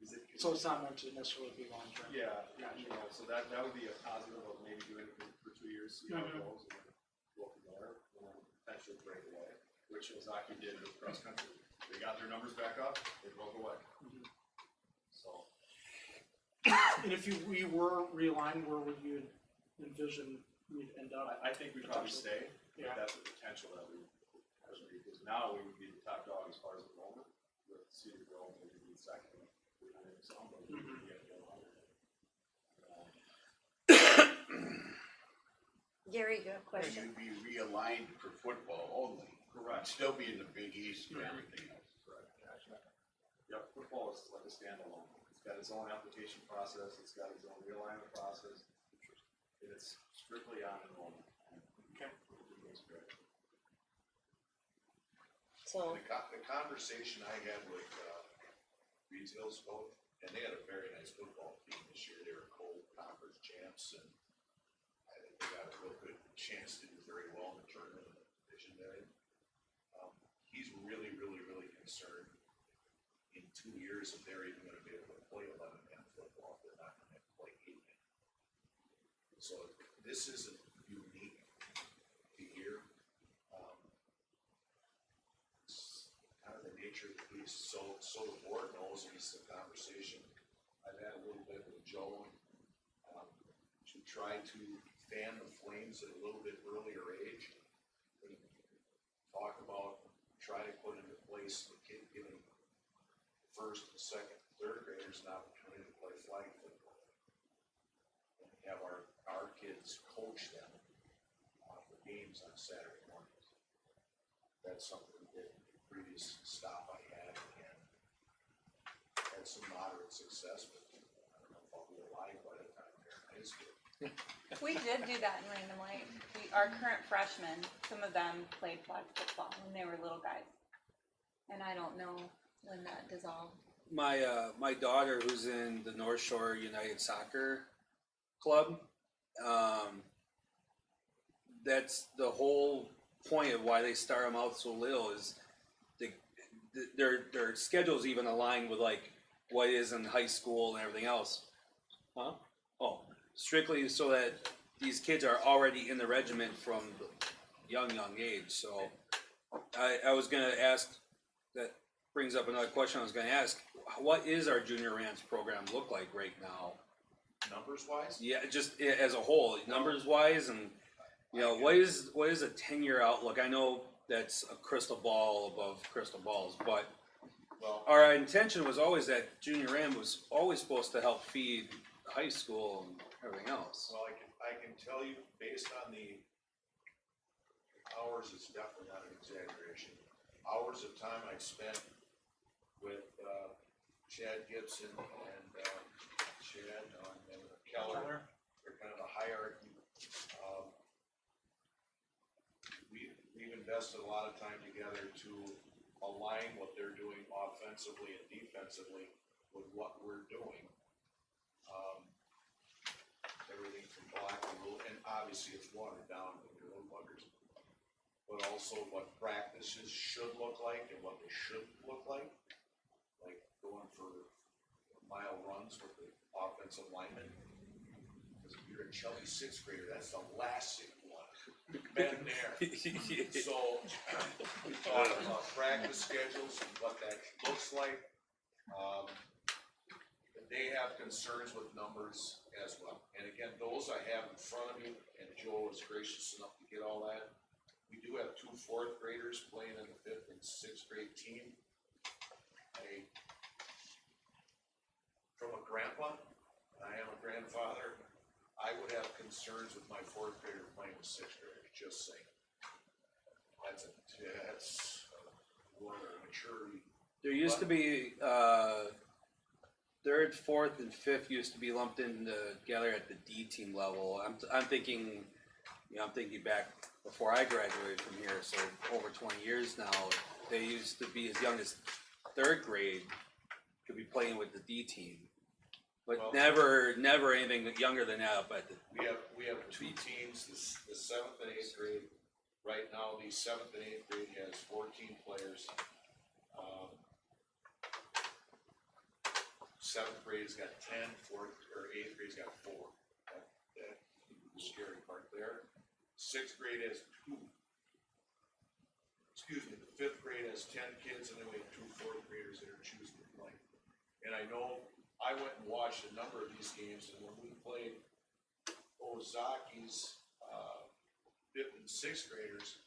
Is it? so it's not meant to necessarily be long term? Yeah, so that would be a positive of maybe doing it for 2 years, see how it Mhm. goes, and then go from there, and then potentially break away, which Ozaki did with cross country. They got their numbers back up, they broke away. Mhm. So, And if we were realigned, where would you envision we'd end up? I think we'd probably stay, Yeah. but that's the potential that because now we would be the top dog as far as enrollment, with Cedarville, maybe be second, some, but we would get 100. Gary, you have a question? You'd be realigned for football only. Correct. You'd still be in the Big East for everything else. Correct. Yep, football is like a standalone. It's got its own application process, it's got its own realignment process. And it's strictly on enrollment. Okay. It's great. So, The conversation I had with, Reed's Hills coach, and they had a very nice football team this year. They were co-conference champs, and I think they got a real good chance to do very well in the tournament and the division there. He's really, really, really concerned in 2 years if they're even gonna be able to play 11-man football, if they're not gonna play 8-man. So this isn't unique to here. It's kind of the nature of the beast, so the board knows, and it's the conversation I've had a little bit with Joe, to try to fan the flames at a little bit earlier age. Talk about, try to put into place the kid giving first, and second, third graders an opportunity to play flag football. And have our kids coach them for games on Saturday mornings. That's something we did in the previous stop I had, and had some moderate success, but I don't know if I'll be alive by the time they're in high school. We did do that in Random Light. Our current freshmen, some of them played flag football when they were little guys. And I don't know when that dissolved. My daughter, who's in the North Shore United Soccer Club, that's the whole point of why they start them out so little, is their schedules even align with like what is in high school and everything else. Huh? Oh, strictly so that these kids are already in the regiment from the young age. So I was gonna ask, that brings up another question I was gonna ask. What is our junior ranch program look like right now? Numbers wise? Yeah, just as a whole, numbers wise, and you know, what is a 10-year outlook? I know that's a crystal ball above crystal balls, but Well, our intention was always that junior RAM was always supposed to help feed the high school and everything else. well, I can tell you, based on the hours, it's definitely not an exaggeration. Hours of time I spent with Chad Gibson and Chad and Keller, they're kind of a hierarchy. We've invested a lot of time together to align what they're doing offensively and defensively with what we're doing. Everything from block and rule, and obviously it's watered down with your little buggers, but also what practices should look like and what they shouldn't look like going for mile runs with the offensive lineman. Because if you're a chubby sixth grader, that's the last thing you want. Been there. So we thought about practice schedules and what that looks like. They have concerns with numbers as well. And again, those I have in front of me, and Joe is gracious enough to get all that. We do have 2 fourth graders playing in the 5th and 6th grade team. From a grandpa, and I am a grandfather, I would have concerns with my 4th grader playing with 6th graders, just saying. That's more maturity. There used to be 3rd, 4th, and 5th used to be lumped in together at the D team level. I'm thinking, I'm thinking back before I graduated from here, so over 20 years now. They used to be as young as 3rd grade, could be playing with the D team, but Well, never anything younger than that. But we have 2 teams. The 7th and 8th grade. Right now, the 7th and 8th grade has 14 players. 7th grade's got 10, 8th grade's got 4. That's the scary part there. 6th grade has 2. Excuse me, the 5th grade has 10 kids, and then we have 2 4th graders that are choosing to play. And I know I went and watched a number of these games, and when we played Ozaki's 5th and 6th graders,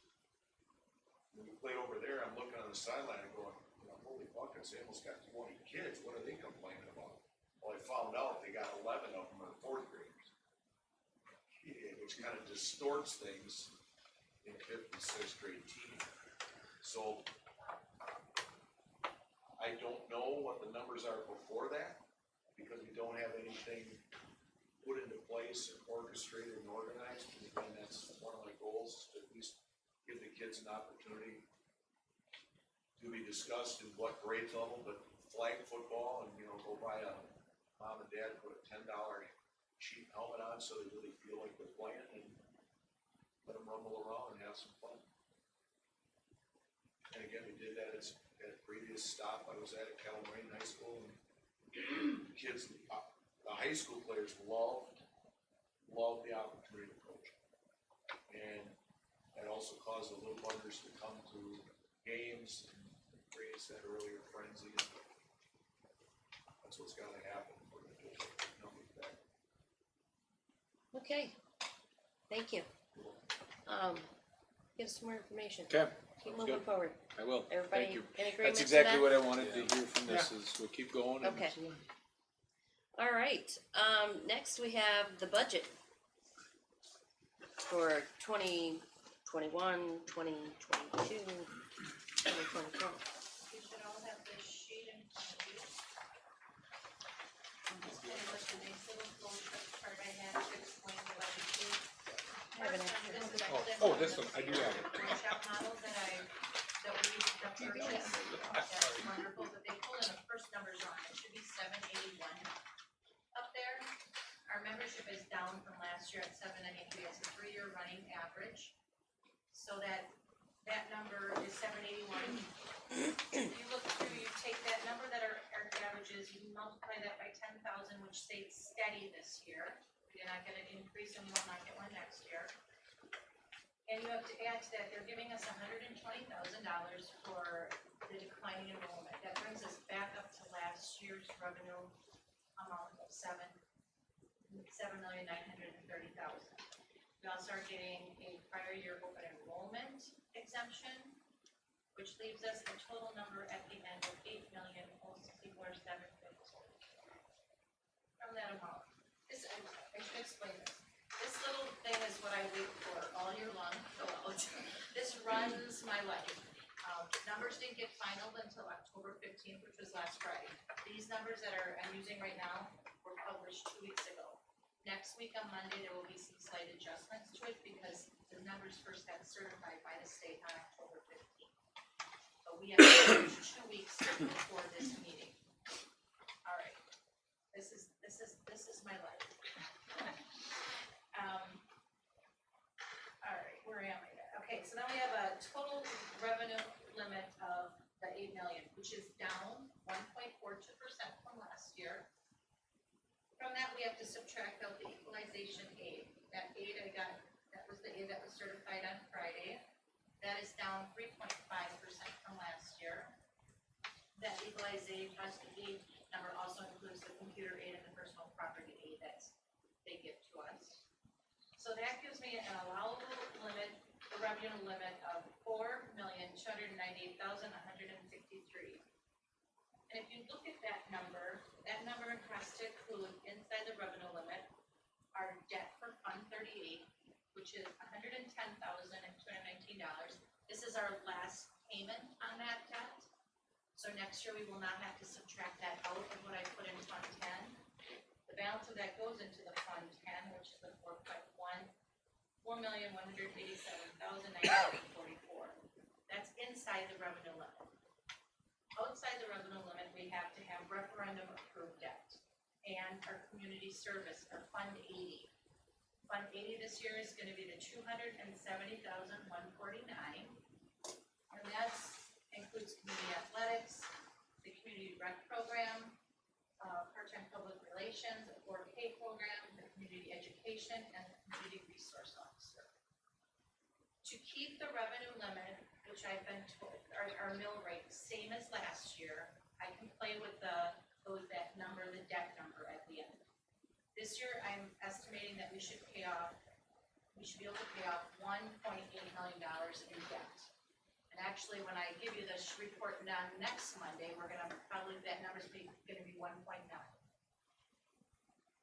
when we played over there, I'm looking on the sideline and going, holy buckets, they almost got 20 kids. What are they complaining about? Well, I found out they got 11 of them are 4th graders, which kind of distorts things in 5th and 6th grade team. So I don't know what the numbers are before that, because we don't have anything put into place and orchestrated and organized. And again, that's one of my goals, to at least give the kids an opportunity to be discussed in what grade level, but flag football, and go buy a mom and dad put a $10 cheap helmet on so they really feel like they're playing, and let them rumble around and have some fun. And again, we did that at a previous stop I was at California High School, and kids, the high school players loved the opportunity to coach. and that also caused the little buggers to come to games and raise that earlier frenzy. That's what's gotta happen for the numbers back. Okay, thank you. Give us some more information. Okay, Keep sounds moving good. forward. I will. Everybody Thank you. in agreement That's to exactly that? what I wanted to hear from this, is we'll keep going. and- Okay. All right, next we have the budget for 2021, 2022, 2024. You should all have this sheet in front of you. It's kind of like a nice little flow chart I had to explain the budget to you. I have an First, extra this is Oh, actually oh, one of this the one, I do have it. workshop models that we used to purchase. That's wonderful, but they pulled in the first numbers wrong, it should be 781 up there. Our membership is down from last year at 793, it's a 3-year running average. So that number is 781. If you look through, you take that number that our averages, you multiply that by 10,000, which stays steady this year. We did not get an increase and we will not get one next year. And you have to add to that, they're giving us $120,000 for the declining enrollment. That brings us back up to last year's revenue amount of $7,930,000. We also are getting a prior year open enrollment exemption, which leaves us a total number at the end of $8,064,750. From that amount, I should explain this. This little thing is what I wait for all year long to fill out. This runs my life. Numbers didn't get finalized until October 15th, which was last Friday. These numbers that I'm using right now were published 2 weeks ago. Next week on Monday, there will be some slight adjustments to it because the numbers first got certified by the state on October 15th. But we have to finish 2 weeks before this meeting. All right, this is my life. All right, where am I at? Okay, so now we have a total revenue limit of the 8 million, which is down 1.42% from last year. From that, we have to subtract out the equalization aid. That aid I got, that was the aid that was certified on Friday. That is down 3.5% from last year. That equalization aid number also includes the computer aid and the personal property aid that they give to us. So that gives me an allowable limit, the revenue limit of $4,298,163. And if you look at that number has to include inside the revenue limit our debt for Fund 38, which is $110,219. This is our last payment on that debt. So next year we will not have to subtract that out of what I put in Fund 10. The balance of that goes into the Fund 10, which is the 4,187,944. That's inside the revenue limit. Outside the revenue limit, we have to have referendum approved debt and our community service, our Fund 80. Fund 80 this year is going to be the $270,149, and that includes community athletics, the community rec program, part-time public relations, the 4K program, the community education, and the community resource officer. To keep the revenue limit, which I've been told, our mill rate, same as last year, I can play with that number, the debt number at the end. This year, I'm estimating that we should be able to pay off $1.8 million in debt. And actually, when I give you this report next Monday, that number's gonna be 1.9.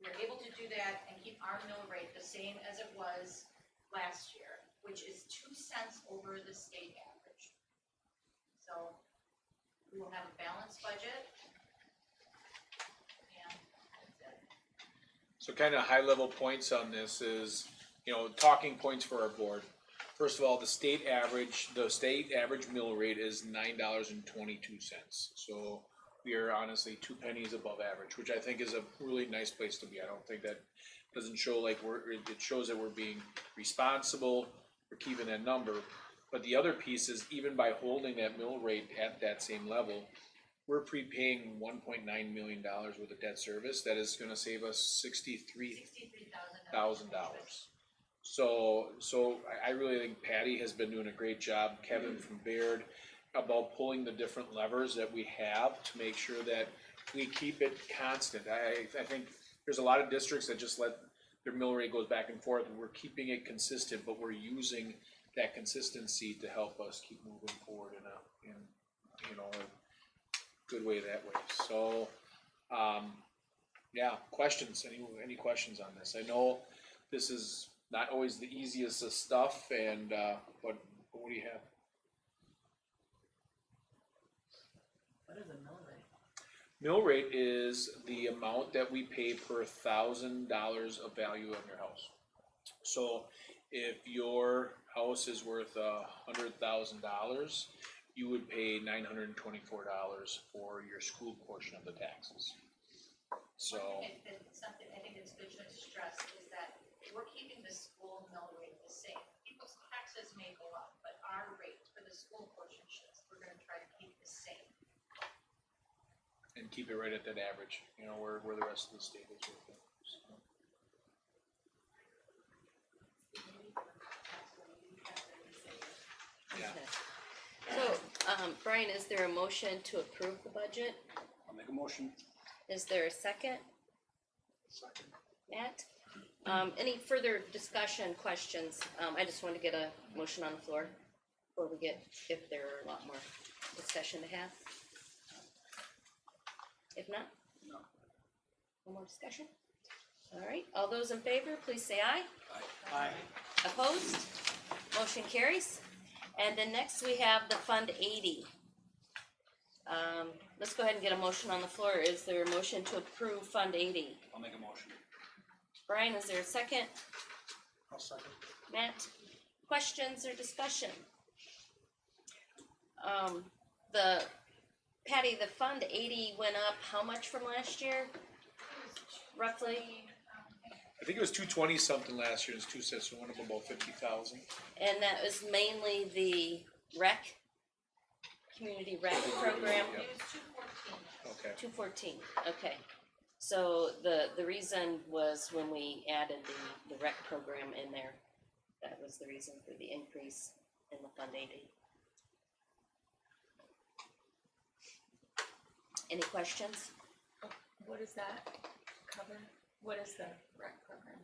We're able to do that and keep our mill rate the same as it was last year, which is 2 cents over the state average. So we will have a balanced budget. And that's it. So kind of high level points on this is, talking points for our board. First of all, the state average mill rate is $9.22. So we are honestly 2 pennies above average, which I think is a really nice place to be. I don't think that doesn't show it shows that we're being responsible for keeping that number. But the other piece is, even by holding that mill rate at that same level, we're prepaying $1.9 million worth of debt service. That is gonna save us $63,000. So I really think Patty has been doing a great job, Kevin from Baird, about pulling the different levers that we have to make sure that we keep it constant. I think there's a lot of districts that just let their mill rate goes back and forth, and we're keeping it consistent, but we're using that consistency to help us keep moving forward in a good way that way. So, yeah, questions, any questions on this? I know this is not always the easiest of stuff, and, but what do you have? What is a mill rate? Mill rate is the amount that we pay per $1,000 of value of your house. So if your house is worth $100,000, you would pay $924 for your school portion of the taxes. So. Something I think it's good to stress is that we're keeping the school mill rate the same. People's taxes may go up, but our rate for the school portion should, we're gonna try to keep the same. And keep it right at that average, where the rest of the state is with it. So. Yeah. So, Brian, is there a motion to approve the budget? I'll make a motion. Is there a second? Second. Matt? Any further discussion, questions? I just want to get a motion on the floor before we get, if there are a lot more discussion to have. If not? No. No more discussion? All right, all those in favor, please say aye. Aye. Opposed? Motion carries. And then next we have the Fund 80. Let's go ahead and get a motion on the floor. Is there a motion to approve Fund 80? I'll make a motion. Brian, is there a second? I'll second. Matt? Questions or discussion? Patty, the Fund 80 went up how much from last year? Roughly? I think it was 220 something last year, it's 2 so it went up about 50,000. And that was mainly the community rec program? Yep. It was 214. Okay. 214, okay. So the reason was when we added the rec program in there, that was the reason for the increase in the Fund 80. Any questions? What does that cover? What is the rec program?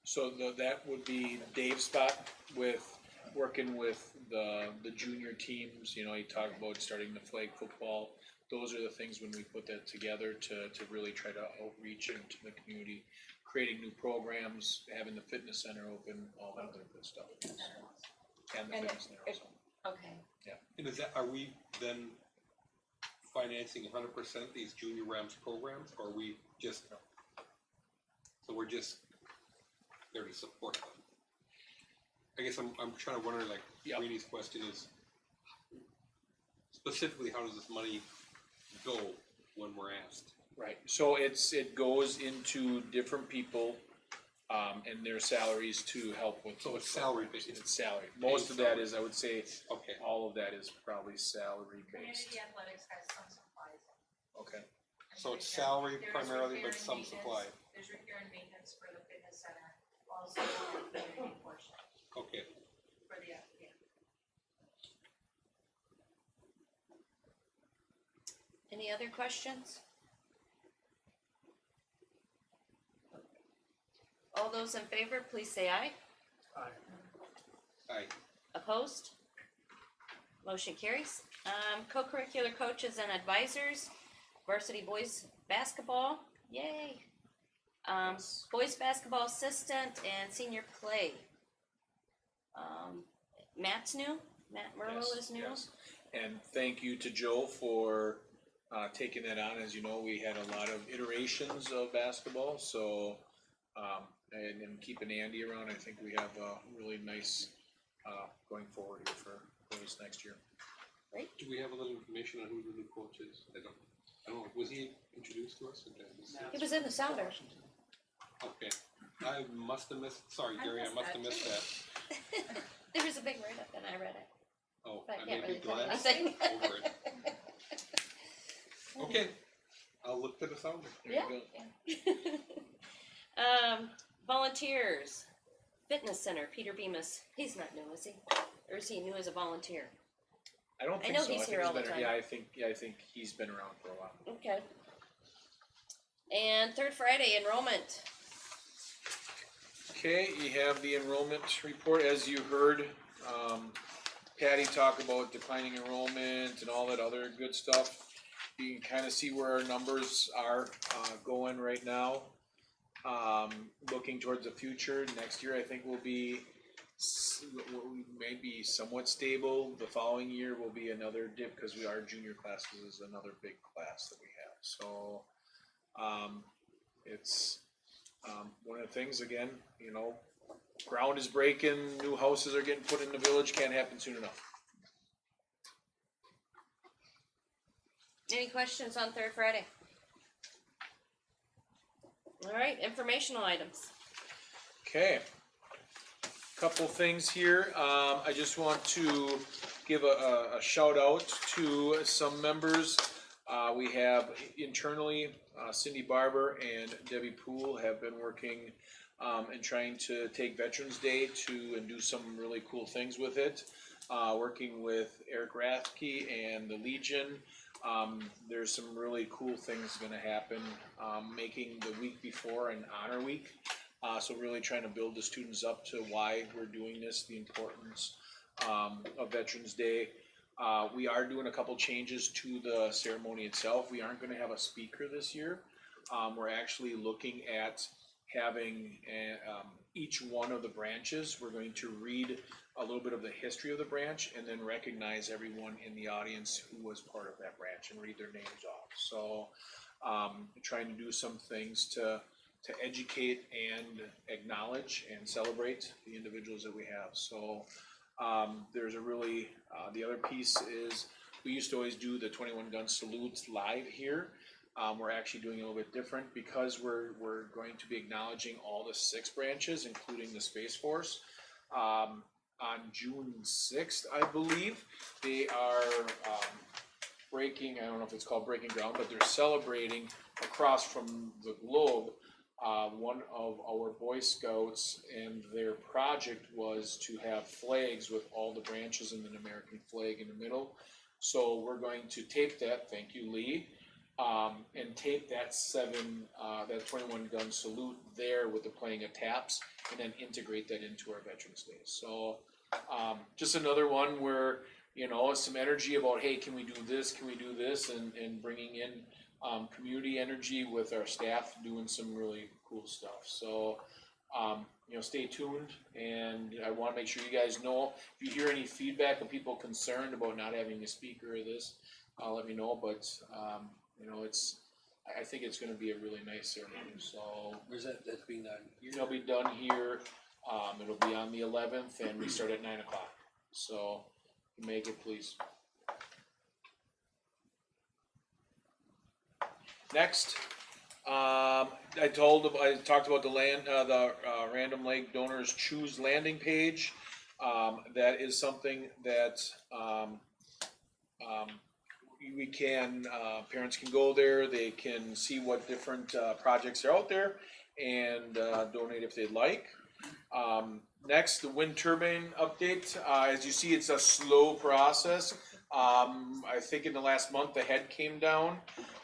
So that would be Dave's spot with working with the junior teams. He talked about starting the flag football. Those are the things when we put that together to really try to outreach into the community, creating new programs, having the fitness center open, all that other good stuff. And the And fitness center also. Okay. And are we then financing 100% these junior Rams programs, or are we just, so we're just there to support them? I guess I'm trying to wonder, like, Yep. Reenie's question is, specifically, how does this money go when we're asked? Right, so it goes into different people, and their salaries to help with. So it's salary based? It's salary. Most of that is, I would say, Okay, all of that is probably salary based. Community athletics has some supplies. Okay, so it's salary There's primarily, repair but and some maintenance. supply. There's repair and maintenance for the fitness center, also the community portion Okay, for the, Any other questions? All those in favor, please say aye. Aye. aye. Opposed? Motion carries. Co-curricular coaches and advisors, varsity boys basketball, yay. Boys basketball assistant and senior play. Matt's new, Matt Merlo Yes, is new. yes. And thank you to Joe for taking that on. As you know, we had a lot of iterations of basketball, so and keeping Andy around, I think we have a really nice going forward here for this next year. Do we have a little information on who the new coach is? I don't know, was he introduced to us? Or did I miss it? He was in the sounder. Okay, I must have missed, sorry Gary, I must have missed that. There was a big write-up and I read it, Oh, but I I can't may really be tell you glad nothing. over it. Okay, I'll look to the sounder. There you Yeah. go. Volunteers, Fitness Center, Peter Bieber. He's not new, is he? Or is he new as a volunteer? I don't I think know so. he's think here all the been- time. Yeah, I think he's been around for a while. Okay. And third Friday, enrollment. Okay, you have the enrollment report, as you heard, Patty talk about declining enrollment and all that other good stuff. You can kind of see where our numbers are, going right now. Looking towards the future, next year I think will be, we may be somewhat stable. The following year will be another dip, because our junior class is another big class that we have, so, it's, one of the things, again, you know, ground is breaking, new houses are getting put in the village, can't happen soon enough. Any questions on third Friday? All right, informational items. Okay. Couple things here. I just want to give a shout out to some members. We have internally, Cindy Barber and Debbie Poole have been working and trying to take Veterans Day and do some really cool things with it. Working with Eric Rathke and the Legion. There's some really cool things gonna happen, making the week before an honor week. So really trying to build the students up to why we're doing this, the importance of Veterans Day. We are doing a couple changes to the ceremony itself. We aren't gonna have a speaker this year. We're actually looking at having each one of the branches, we're going to read a little bit of the history of the branch and then recognize everyone in the audience who was part of that branch and read their names off. So trying to do some things to educate and acknowledge and celebrate the individuals that we have. So there's a really, the other piece is we used to always do the 21 gun salutes live here. We're actually doing a little bit different because we're going to be acknowledging all the 6 branches, including the Space Force. On June 6th, I believe, they are breaking, I don't know if it's called breaking ground, but they're celebrating across from the globe. One of our Boy Scouts, and their project was to have flags with all the branches and an American flag in the middle. So we're going to tape that, thank you Lee, and tape that 21 gun salute there with the playing of taps, and then integrate that into our Veterans Day. So just another one where, you know, some energy about, hey, can we do this, and bringing in community energy with our staff doing some really cool stuff. So, you know, stay tuned, and I want to make sure you guys know if you hear any feedback of people concerned about not having a speaker or this, let me know. But you know, I think it's going to be a really nice ceremony. So, Where's that's being done? it'll be done here. It'll be on the 11th, and we start at 9 o'clock. So, make it please. Next, I talked about the Random Lake Donors Choose landing page. That is something that we can, parents can go there, they can see what different projects are out there and donate if they'd like. Next, the wind turbine update. As you see, it's a slow process. I think in the last month the head came down.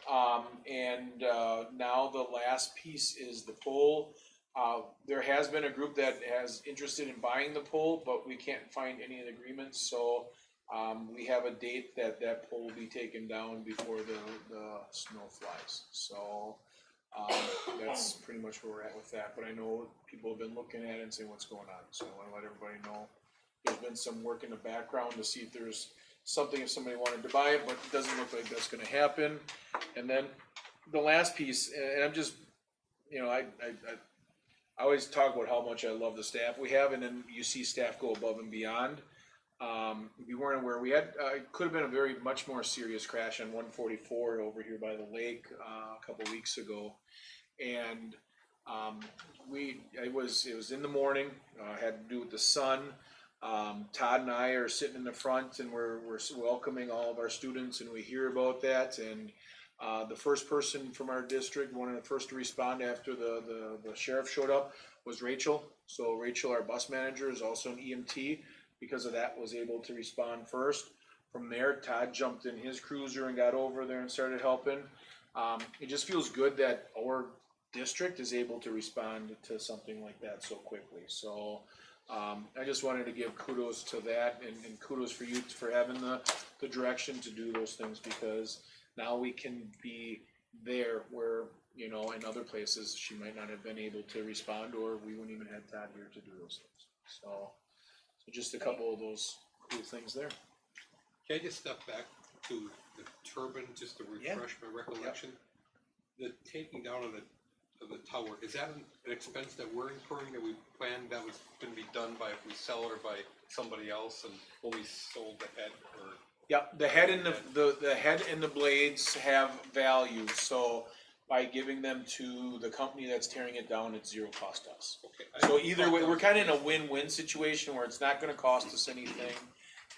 And now the last piece is the pole. There has been a group that has interested in buying the pole, but we can't find any of the agreements, so we have a date that pole will be taken down before the snow flies. So that's pretty much where we're at with that, but I know people have been looking at it and saying what's going on, so I want to let everybody know. There's been some work in the background to see if there's something if somebody wanted to buy it, but it doesn't look like that's gonna happen. And then the last piece, and I'm just, you know, I always talk about how much I love the staff we have, and then you see staff go above and beyond. If you weren't aware, we had, it could have been a much more serious crash on 144 over here by the lake a couple weeks ago. And it was in the morning, had to do with the sun. Todd and I are sitting in the front, and we're welcoming all of our students, and we hear about that. And the first person from our district, one of the first to respond after the sheriff showed up, was Rachel. So Rachel, our bus manager, is also an EMT. Because of that, was able to respond first. From there, Todd jumped in his cruiser and got over there and started helping. It just feels good that our district is able to respond to something like that so quickly. So I just wanted to give kudos to that, and kudos for you for having the direction to do those things, because now we can be there where, you know, in other places she might not have been able to respond, or we wouldn't even have Todd here to do those things. So just a couple of those cool things there. Can I just step back to the turbine, just to refresh my recollection? The taking down of the tower, is that an expense that we're incurring, that we planned that was gonna be done by, if we sell it, or by somebody else, and when we sold the head, or? Yeah, the head and the head and the blades have value, so by giving them to the company that's tearing it down, it's zero cost us. Okay. So either way, we're kinda in a win-win situation where it's not gonna cost us anything.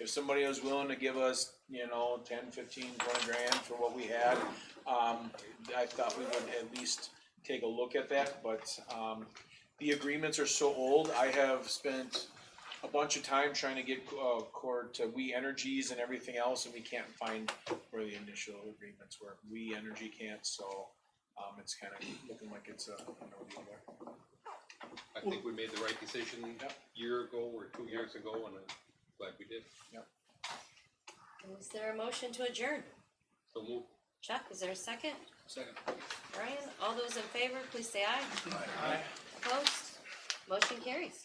If somebody was willing to give us, you know, 10, 15, 20 grand for what we had, I thought we would at least take a look at that, but, the agreements are so old. I have spent a bunch of time trying to get, cord to We Energies and everything else, and we can't find where the initial agreements were. We Energy can't, so, it's kinda looking like it's a no deal there. I think we made the right decision a year ago or 2 years ago, and I'm glad we did. Is there a motion to adjourn? So move. Chuck, is there a second? Second. Brian, all those in favor, please say aye. Aye. Opposed? Motion carries.